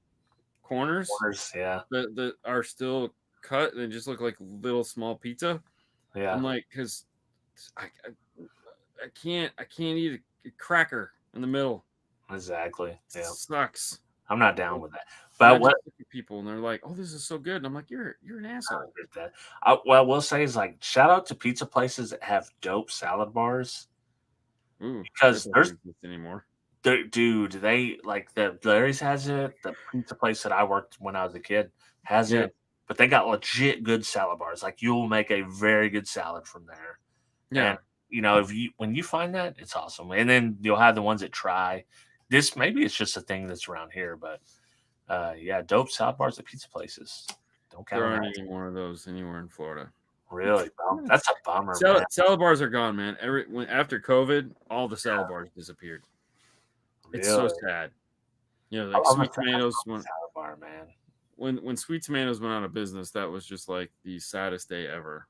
corners Corners, yeah, that are still cut and just look like little small pizza. yeah, I'm like, because I can't eat a cracker in the middle. exactly. It Yeah, sucks. I'm not down with that. And I But just what look at people and they're like, "Oh, this is so good." And I'm like, "You're an asshole." with that, what I will say is like shout out to pizza places that have dope salad bars Ooh, that because doesn't there's exist anymore. dude, they like the Larry's has it. The pizza place that I worked when I was a kid has Yeah, it, but they got legit good salad bars. Like you'll make a very good salad from there. And yeah. if you when you find that, it's awesome. And then you'll have the ones that try this. Maybe it's just a thing that's around here, but yeah, dope salad bars at pizza places. Don't count There them aren't out. any more of those anywhere in Florida. Really, bro. Yeah. That's a bummer, man. Salad bars are gone, man. After COVID, all the salad bars disappeared. It's so Really, sad. You know, I like love Sweet I love Tomatoes a salad bar, man. when Sweet Tomatoes went out of business, that was just like the saddest day ever.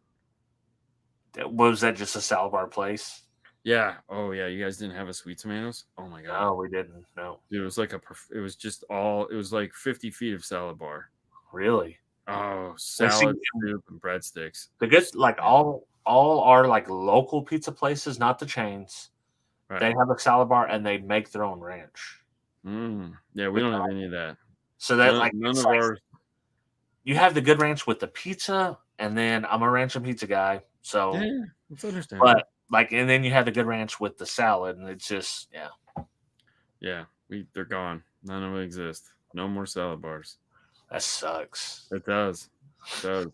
Was that just a salad bar place? Yeah. Oh yeah. You guys didn't have a Sweet Tomatoes? Oh my god. No, we didn't. No, Dude, it was like it was just all. It was like 50 feet of salad bar. really. Oh, And see, salad, soup, and breadsticks. the good like Man, all our like local pizza places, not the chains. They right. have a salad bar and they make their own ranch. Yeah, we don't have any of that. So that None, like none it's of like ours. you have the good ranch with the pizza, and then I'm a ranch and pizza guy. Yeah, So, yeah, it's understandable. but like, and then you have the good ranch with the salad, and it's just yeah, Yeah, they're gone. None of them exist. No more salad bars. that sucks. It does. It does.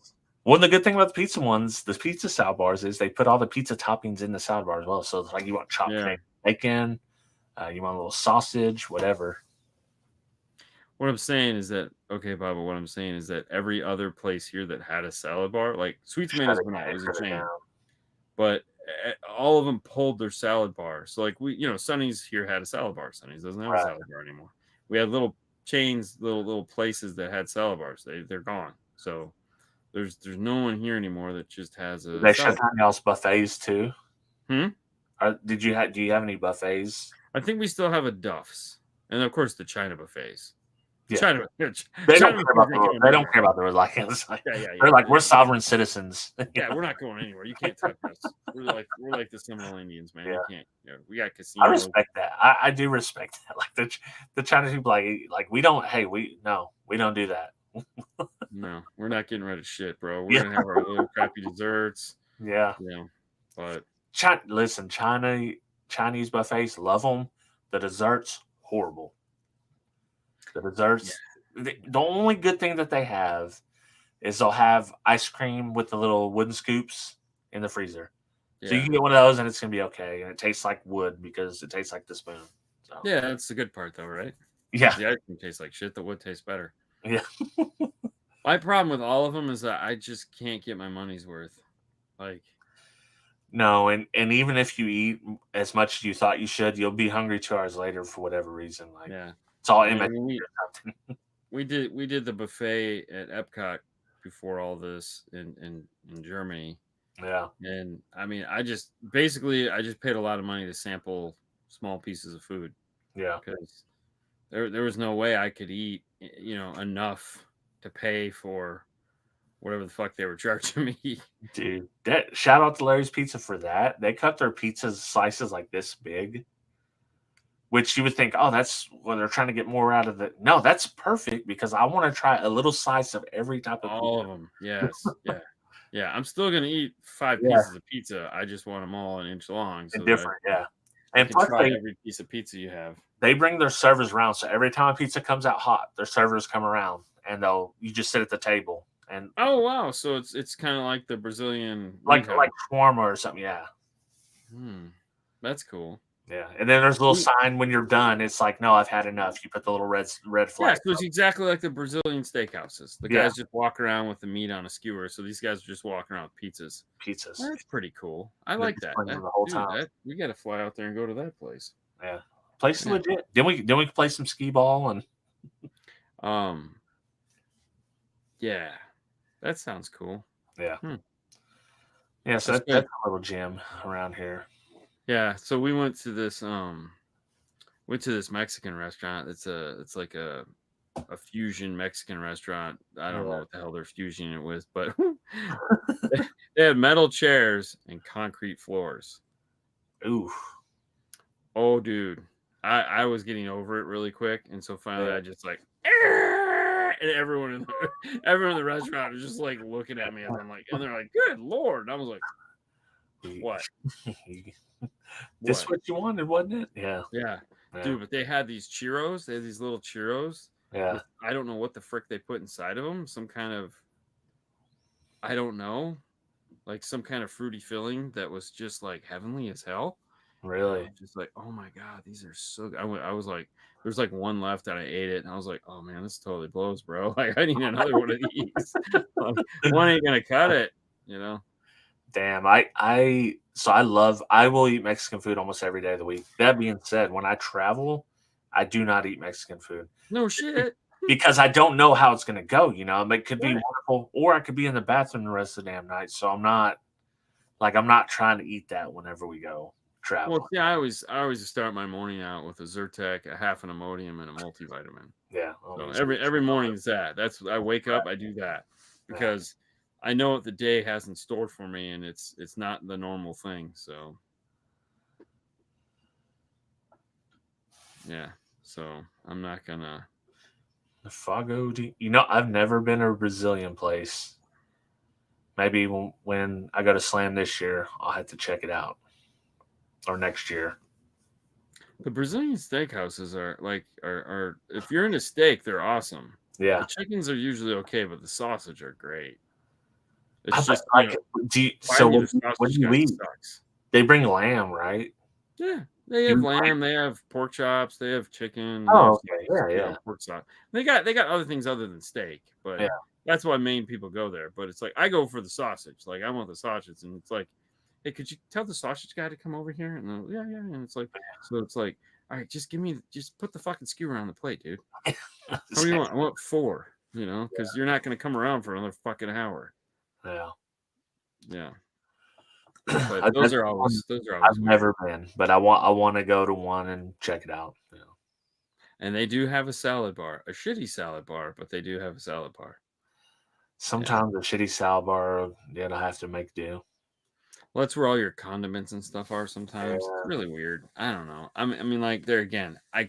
One of the good thing about the pizza ones, the pizza salad bars, is they put all the pizza toppings in the salad bar as well. So it's like you want chopped Yeah. bacon, you want a little sausage, whatever. What I'm saying is that okay, Baba. What I'm saying is that every other place here that had a salad bar, like Sweet Shut Tomatoes, it, went out. It was a shut it chain, down. but all of them pulled their salad bar. So like Sonny's here had a salad bar. Sonny's doesn't have a Right. salad bar anymore. We had little chains, little places that had salad bars. They're gone. So there's no one here anymore that just has a They shut salad down y'all's buffets too. bar. Did you have? Do you have any buffets? I think we still have a Duff's, and of course the China buffets. Yeah. China, They China don't care about buffets ain't the going they don't nowhere. care about the reliance. Like, Yeah, they're like we're yeah. sovereign citizens. Yeah, we're not going anywhere. You can't touch us. We're like the Seminole Indians, man. Yeah. You can't. We got I casinos. respect that. I do respect that. Like the Chinese people, like we don't. Hey, we don't do that. No, we're not getting rid of shit, bro. We're Yeah. gonna have our little crappy desserts. Yeah. Yeah, but Listen, Chinese buffets, love them. The desserts, horrible. The desserts. The only good thing that they have is they'll have ice cream with the little wooden scoops in the freezer. yeah, So you can get one of those and it's gonna be okay. And it tastes like wood because it tastes like the spoon. So yeah, that's the good part, though, right? yeah, The ice cream tastes like shit. The wood tastes better. yeah. My problem with all of them is that I just can't get my money's worth. Like, No, and even if you eat as much as you thought you should, you'll be hungry 2 hours later for whatever reason. Like yeah, it's all I mean, immature or something. we did the buffet at Epcot before all this in Germany. Yeah, And I mean, I just paid a lot of money to sample small pieces of food yeah. because there was no way I could eat, enough to pay for whatever the fuck they were charging me. Dude, that shout out to Larry's Pizza for that. They cut their pizza slices like this big, which you would think, oh, that's they're trying to get more out of it. No, that's perfect because I want to try a little slice of every type of All pizza. of them, yes, yeah. I'm still gonna eat 5 Yeah, pieces of pizza. I just want them all an inch long so and that different. Yeah, I and can plus try every piece of pizza you have. they bring their servers around, so every time a pizza comes out hot, their servers come around and you just sit at the table and Oh wow! So it's kind of like the Brazilian like house. shawarma or something. Yeah, That's cool. yeah. And then there's a little sign when you're done. It's like, no, I've had enough. You put the little red Yeah, flag. so it's exactly like the Brazilian steakhouses. The guys just walk around with the meat on a skewer. So these guys are just walking around with pizzas. That's pretty cool. I like that. The whole time. We got to fly out there and go to that place. Yeah, place is legit. Then we play some skee ball and. Yeah, that sounds cool. Yeah. Yeah, so that's a little gym around here. Yeah, so we went to this Mexican restaurant. It's like a fusion Mexican restaurant. I don't know what the hell they're fusing it with, but they had metal chairs and concrete floors. Ooh. Oh, dude. I was getting over it really quick, and so finally I just like, and everyone in the restaurant is just like looking at me, and they're like, "Good Lord!" And I was like, "What? This is what you wanted, wasn't it?" Yeah, dude. But they had these churros. They had these little churros. Yeah. I don't know what the frick they put inside of them. Some kind of, I don't know, like some kind of fruity filling that was just like heavenly as hell. Really? Just like, oh my god, these are so good. I was like, there's like one left and I ate it, and I was like, oh man, this totally blows, bro. Like, I need another one of these. Like, one ain't gonna cut it, you know. Damn, I will eat Mexican food almost every day of the week. That being said, when I travel, I do not eat Mexican food. No shit. Because I don't know how it's gonna go, you know. It could be wonderful, or I could be in the bathroom the rest of the damn night. So I'm not trying to eat that whenever we go travel. Well, yeah, I always start my morning out with a Zyrtec, a half an Imodium, and a multivitamin. Yeah. So every morning is that. I wake up, I do that because I know what the day has in store for me, and it's not the normal thing. So yeah, so I'm not gonna. Hifivega, you know, I've never been to a Brazilian place. Maybe when I go to Slam this year, I'll have to check it out. Or next year. The Brazilian steakhouses are if you're into steak, they're awesome. Yeah. The chickens are usually okay, but the sausage are great. It's What do you eat? Sucks. They bring lamb, right? Yeah, they have lamb, they have pork chops, they have chicken. Oh, okay. Yeah. Pork chop. They got other things other than steak, but that's why main people go there. But it's like I go for the sausage. Like I want the sausage, and it's like, hey, could you tell the sausage guy to come over here? And yeah, and it's like, so it's like, all right, just put the fucking skewer on the plate, dude. What do you want? I want 4, you know, because you're not going to come around for another fucking hour. Yeah. But those are always. I've never been, but I want to go to one and check it out. Yeah. And they do have a salad bar, a shitty salad bar, but they do have a salad bar. Sometimes a shitty salad bar, I have to make do. Well, that's where all your condiments and stuff are sometimes. Yeah. It's really weird. I don't know. I mean, like, there again, I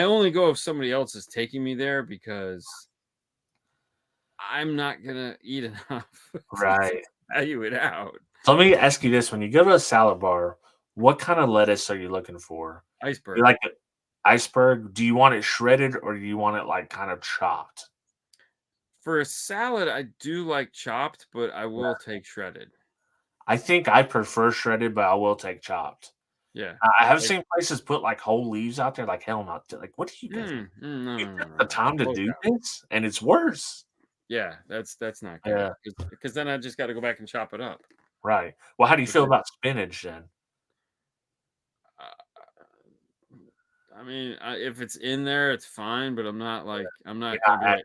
only go if somebody else is taking me there because I'm not going to eat enough right. to value it out. So let me ask you this. When you go to a salad bar, what kind of lettuce are you looking for? Iceberg. You like iceberg? Do you want it shredded or do you want it like kind of chopped? For a salad, I do like chopped, but I will take shredded. I think I prefer shredded, but I will take chopped. Yeah. I have seen places put like whole leaves out there. Like, hell not. Like, what do you guys no, the time to do this? And it's worse. Yeah, that's not good. Yeah. Because then I just got to go back and chop it up. Right. Well, how do you feel about spinach then? I mean, if it's in there, it's fine, but I'm not gonna be like,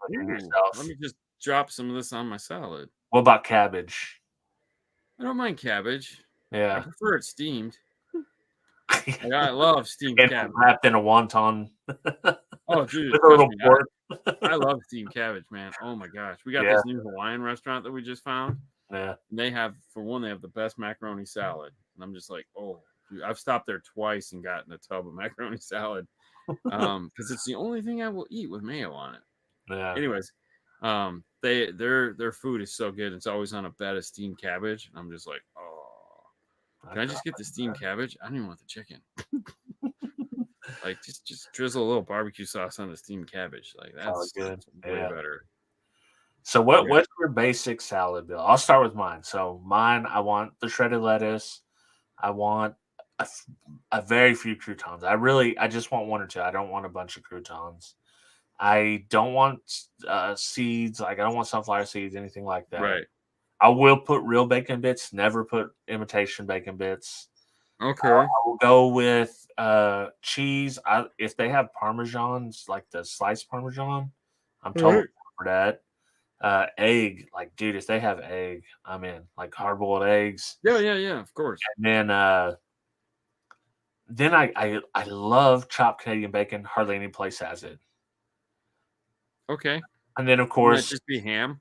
let me just drop some of this on my salad. What about cabbage? I don't mind cabbage. Yeah. I prefer it steamed. Like, I love steamed cabbage. Wrapped in a wonton. Oh, dude. With a little pork. I love steamed cabbage, man. Oh my gosh. We got this new Hawaiian restaurant that we just found. Yeah. And they have the best macaroni salad. And I'm just like, oh, dude, I've stopped there twice and gotten a tub of macaroni salad. Because it's the only thing I will eat with mayo on it. Yeah. Anyways, their food is so good. It's always on a bed of steamed cabbage. And I'm just like, oh, can I just get the steamed cabbage? I don't even want the chicken. Like just drizzle a little barbecue sauce on the steamed cabbage. Like Solid that's good. way Yeah. better. So Yeah. what's your basic salad bill? I'll start with mine. So mine, I want the shredded lettuce. I want a very few croutons. I just want one or two. I don't want a bunch of croutons. I don't want seeds. Like I don't want sunflower seeds, anything like that. Right. I will put real bacon bits. Never put imitation bacon bits. Okay. I will go with cheese. If they have parmesans, like the sliced parmesan, I'm totally for that. Egg, like dude, if they have egg, I'm in. Like hard boiled eggs. Yeah. Of course. And then I love chopped Canadian bacon. Hardly any place has it. Okay. And then of Might course just be ham.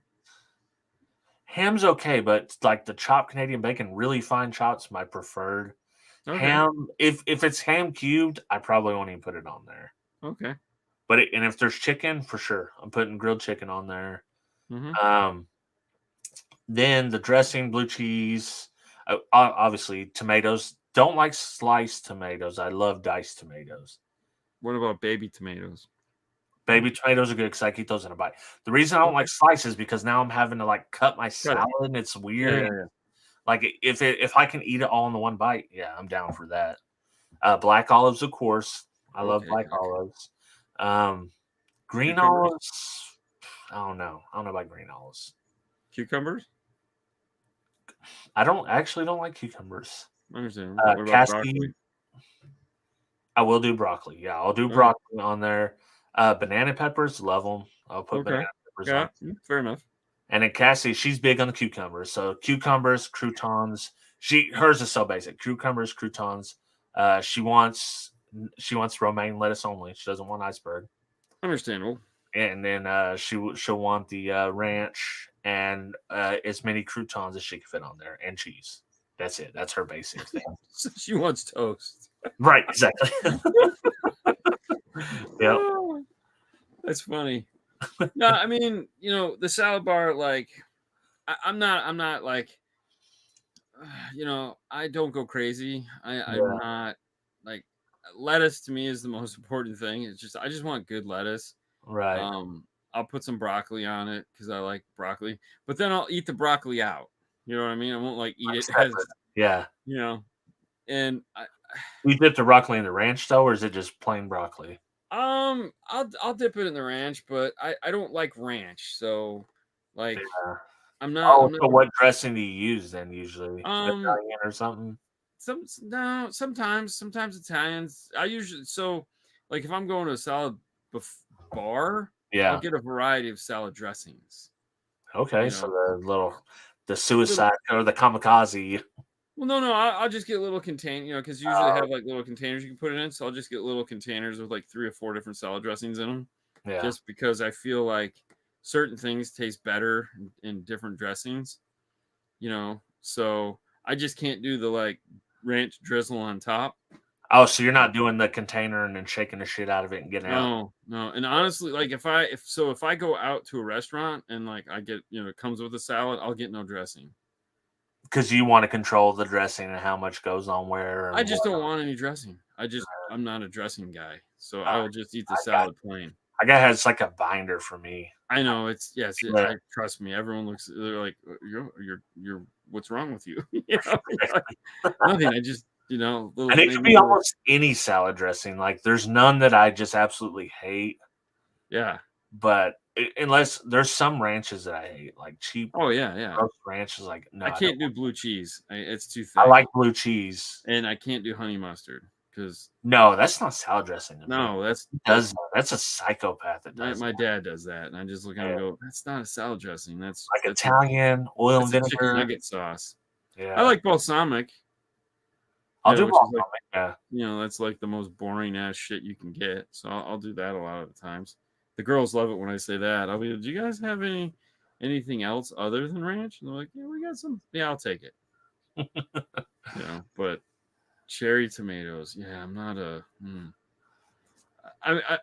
ham's okay, but like the chopped Canadian bacon, really fine chops, my preferred. Okay. Ham, if it's ham cubed, I probably won't even put it on there. Okay. But and if there's chicken, for sure, I'm putting grilled chicken on there. Mm-hmm. Then the dressing, blue cheese, obviously tomatoes. Don't like sliced tomatoes. I love diced tomatoes. What about baby tomatoes? Baby tomatoes are good because I keep those in a bite. The reason I don't like slices is because now I'm having to like cut my salad, and it's weird. Yeah. Like if I can eat it all in the one bite, yeah, I'm down for that. Black olives, of course. I love black olives. Green olives. I don't know about green olives. Cucumbers? I don't like cucumbers. I understand. What about broccoli? I will do broccoli. Yeah, I'll do broccoli on there. Banana peppers, love them. I'll put banana peppers on. Fair enough. And then Cassie, she's big on the cucumbers. So cucumbers, croutons. Hers is so basic. Cucumbers, croutons. She wants romaine lettuce only. She doesn't want iceberg. Understandable. And then she'll want the ranch and as many croutons as she can fit on there, and cheese. That's it. That's her basic thing. So she wants toast. Right, exactly. Yep. That's funny. No, I mean, the salad bar, like, I'm not like, I don't go crazy. I'm not like, lettuce to me is the most important thing. It's just, I just want good lettuce. Right. I'll put some broccoli on it because I like broccoli, but then I'll eat the broccoli out. You know what I mean? I won't like eat it as, and you dip the broccoli in the ranch though, or is it just plain broccoli? I'll dip it in the ranch, but I don't like ranch, so like I'm So not. what dressing do you use then usually? Italian or something? Sometimes Italians. I usually like if I'm going to a salad bar, I'll get a variety of salad dressings. Okay, so the suicide or the kamikaze. Well, no, I'll just get little container, because usually they have like little containers you can put it in. So I'll just get little containers with like 3 or 4 different salad dressings in them. Yeah. Just because I feel like certain things taste better in different dressings, So I just can't do the like ranch drizzle on top. Oh, so you're not doing the container and then shaking the shit out of it and getting out? No. And honestly, like if I go out to a restaurant and like I get, it comes with a salad, I'll get no dressing. Because you want to control the dressing and how much goes on where. I just don't want any dressing. I'm not a dressing guy, so I will just eat the salad plain. I guess it's like a binder for me. I know trust me. Everyone they're like, you're what's wrong with you? Nothing. I just and it could be almost any salad dressing. Like there's none that I just absolutely hate. Yeah, but unless there's some ranches that I hate, like cheap. Oh yeah. Ranches, like no, I can't do blue cheese. It's too thick. I like blue cheese, and I can't do honey mustard because no, that's not salad dressing. No, that's a psychopath that does. My dad does that, and I just look at him and go, "That's not a salad dressing. That's like Italian oil and vinegar, chicken nugget sauce." Yeah, I like balsamic. I'll do balsamic. That's like the most boring ass shit you can get. So I'll do that a lot of the times. The girls love it when I say that. I'll be, do you guys have anything else other than ranch? And they're like, yeah, we got some. Yeah, I'll take it. But cherry tomatoes. Yeah, I'm not a.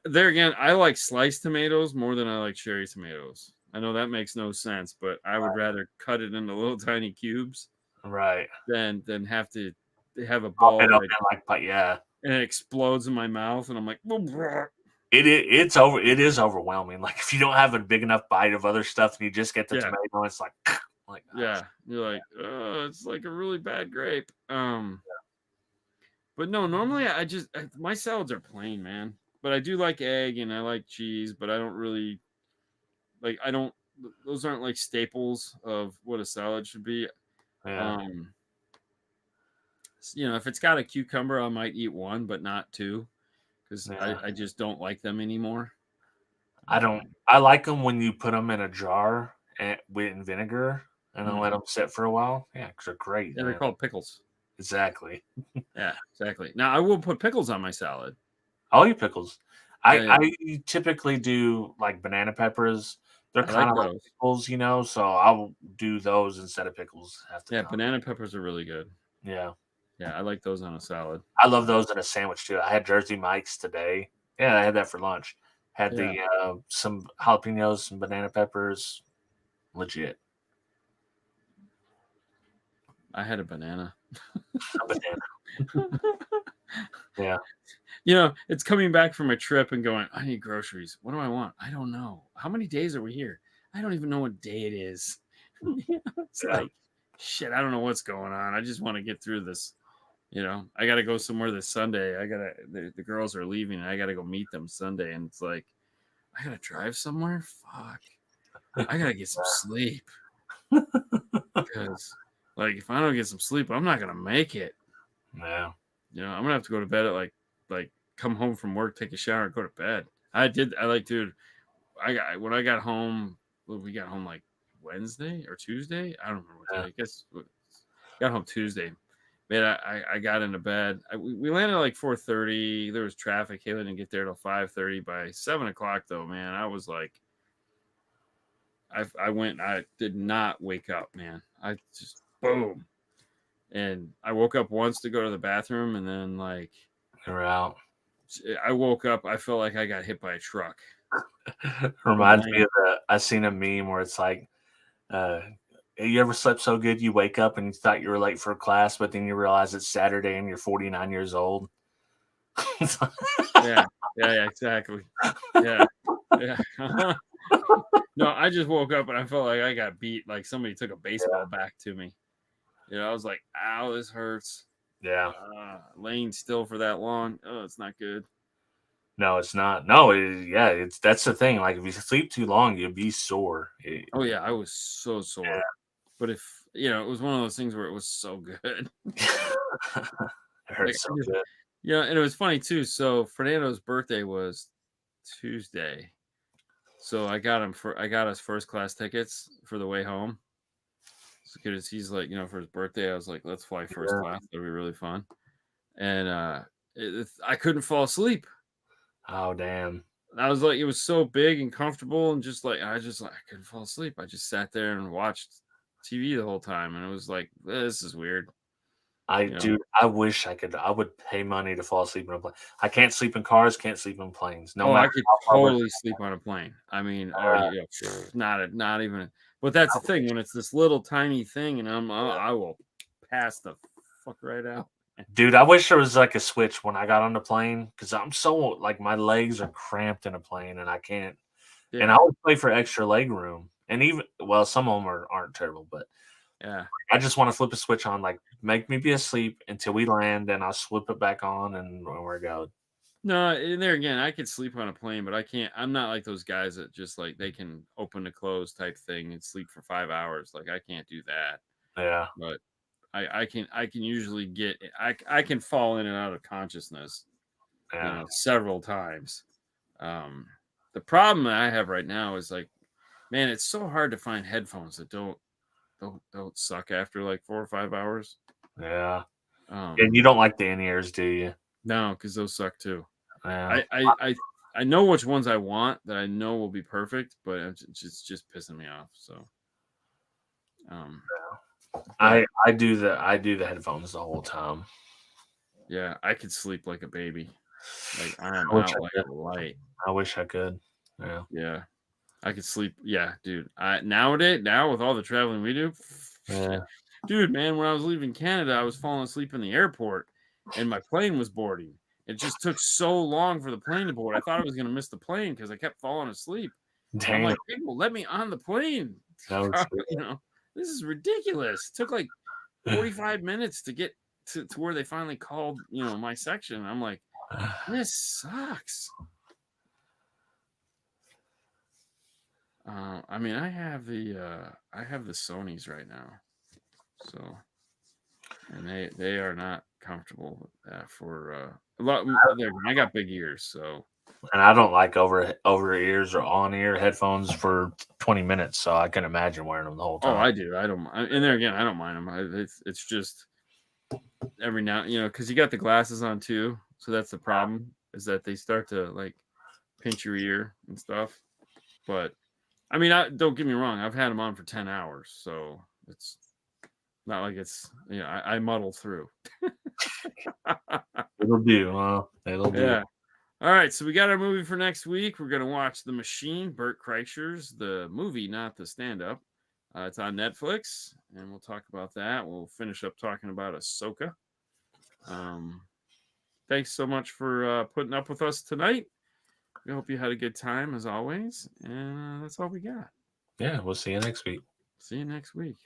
There again, I like sliced tomatoes more than I like cherry tomatoes. I know that makes no sense, but I would rather cut it into little tiny cubes, right, than have to have a ball. Yeah, and it explodes in my mouth, and I'm like, It is overwhelming. Like if you don't have a big enough bite of other stuff and you just get the yeah, tomato, it's like yeah. You're like, oh, it's like a really bad grape. But no, normally my salads are plain, man. But I do like egg and I like cheese, but I don't really like. I don't. Those aren't like staples of what a salad should be. yeah, Um, if it's got a cucumber, I might eat one, but not two, because yeah. I just don't like them anymore. I don't. I like them when you put them in a jar and with vinegar and then let Mhm. them sit for a while. Yeah, because they're great. Yeah, they're Man. called pickles. Exactly. Yeah, exactly. Now I will put pickles on my salad. All you pickles. Yeah, yeah. I typically do like banana peppers. They're I like kind of like those. pickles, so I'll do those instead of pickles half the Yeah, time. banana peppers are really good. Yeah. Yeah, I like those on a salad. I love those in a sandwich too. I had Jersey Mike's today. Yeah, I had that for lunch. Had Yeah, the some jalapenos, some banana peppers. Legit. I had a banana. A banana. Yeah. It's coming back from a trip and going, I need groceries. What do I want? I don't know. How many days are we here? I don't even know what day it is. It's Yeah. like, shit, I don't know what's going on. I just want to get through this. I got to go somewhere this Sunday. The girls are leaving and I got to go meet them Sunday. And it's like, I got to drive somewhere? Fuck. I got to get some sleep. Because, like, if I don't get some sleep, I'm not going to make it. Yeah. I'm gonna have to go to bed at like come home from work, take a shower, and go to bed. Dude. When I got home, we got home like Wednesday or Tuesday. I don't remember what day. I guess got home Tuesday. Man, I got into bed. We landed at like 4:30. There was traffic. Kayla didn't get there till 5:30. By 7 o'clock though, man, I was like, I went. I did not wake up, man. I just boom. And I woke up once to go to the bathroom, and then like You're out. I woke up. I felt like I got hit by a truck. Reminds me of I seen a meme where it's like, you ever slept so good you wake up and you thought you were late for class, but then you realize it's Saturday and you're 49 years old. Yeah, exactly. Yeah, yeah. No, I just woke up and I felt like I got beat. Like somebody took a baseball back to me. I was like, "Ow, this hurts." Yeah. Laying still for that long, oh, it's not good. No, it's not. No, that's the thing. Like if you sleep too long, you'll be sore. Oh yeah, I was so sore. Yeah. But if it was one of those things where it was so good. It hurts so good. Yeah, and it was funny too. So Fernando's birthday was Tuesday, so I got us first class tickets for the way home. Because he's like, for his birthday, I was like, let's fly first class. That'll be really fun. And I couldn't fall asleep. Oh damn! I was like, it was so big and comfortable, and I couldn't fall asleep. I just sat there and watched TV the whole time, and it was like, this is weird. Dude, I wish I could. I would pay money to fall asleep in a plane. I can't sleep in cars. Can't sleep in planes. No matter I could how far totally sleep on a plane. I mean, not even. But that's the thing when it's this little tiny thing, and I will pass the fuck right out. Dude, I wish there was like a switch when I got on the plane because I'm so like my legs are cramped in a plane and I can't. Yeah. And I would play for extra leg room. And even some of them aren't terrible, but yeah, I just want to flip a switch on, like make me be asleep until we land, and I'll flip it back on, and we're good. No, and there again, I could sleep on a plane, but I can't. I'm not like those guys that just like they can open to close type thing and sleep for 5 hours. Like I can't do that. Yeah, But I can usually get I can fall in and out of consciousness, yeah, several times. The problem that I have right now is like, man, it's so hard to find headphones that don't suck after like 4 or 5 hours. yeah. And you don't like the in-ears, do you? No, because those suck too. Yeah. I know which ones I want that I know will be perfect, but it's just pissing me off. So, I do the headphones the whole time. Yeah, I could sleep like a baby. Like I am out like a light. I wish I could. Yeah. Yeah. I could sleep. Yeah, dude. Now with all the traveling we do, Yeah. dude, man, when I was leaving Canada, I was falling asleep in the airport and my plane was boarding. It just took so long for the plane to board. I thought I was going to miss the plane because I kept falling asleep. I'm like, people, let me on the plane. You know, this is ridiculous. It took like 45 minutes to get to where they finally called, you know, my section. I'm like, this sucks. I mean, I have the Sonys right now, so, and they are not comfortable for a lot. I got big ears, so. And I don't like over ears or on ear headphones for 20 minutes, so I can imagine wearing them the whole time. Oh, I do. I don't. And there again, I don't mind them. It's just every now, you know, because you got the glasses on too, so that's the problem, is that they start to like pinch your ear and stuff. But I mean, don't get me wrong, I've had them on for 10 hours, so it's not like it's, you know, I muddle through. It'll do. It'll do. Yeah. All right, so we got our movie for next week. We're going to watch The Machine, Bert Kreischer's, the movie, not the stand-up. It's on Netflix, and we'll talk about that. We'll finish up talking about Ahsoka. Thanks so much for putting up with us tonight. We hope you had a good time, as always, and that's all we got. Yeah, we'll see you next week. See you next week.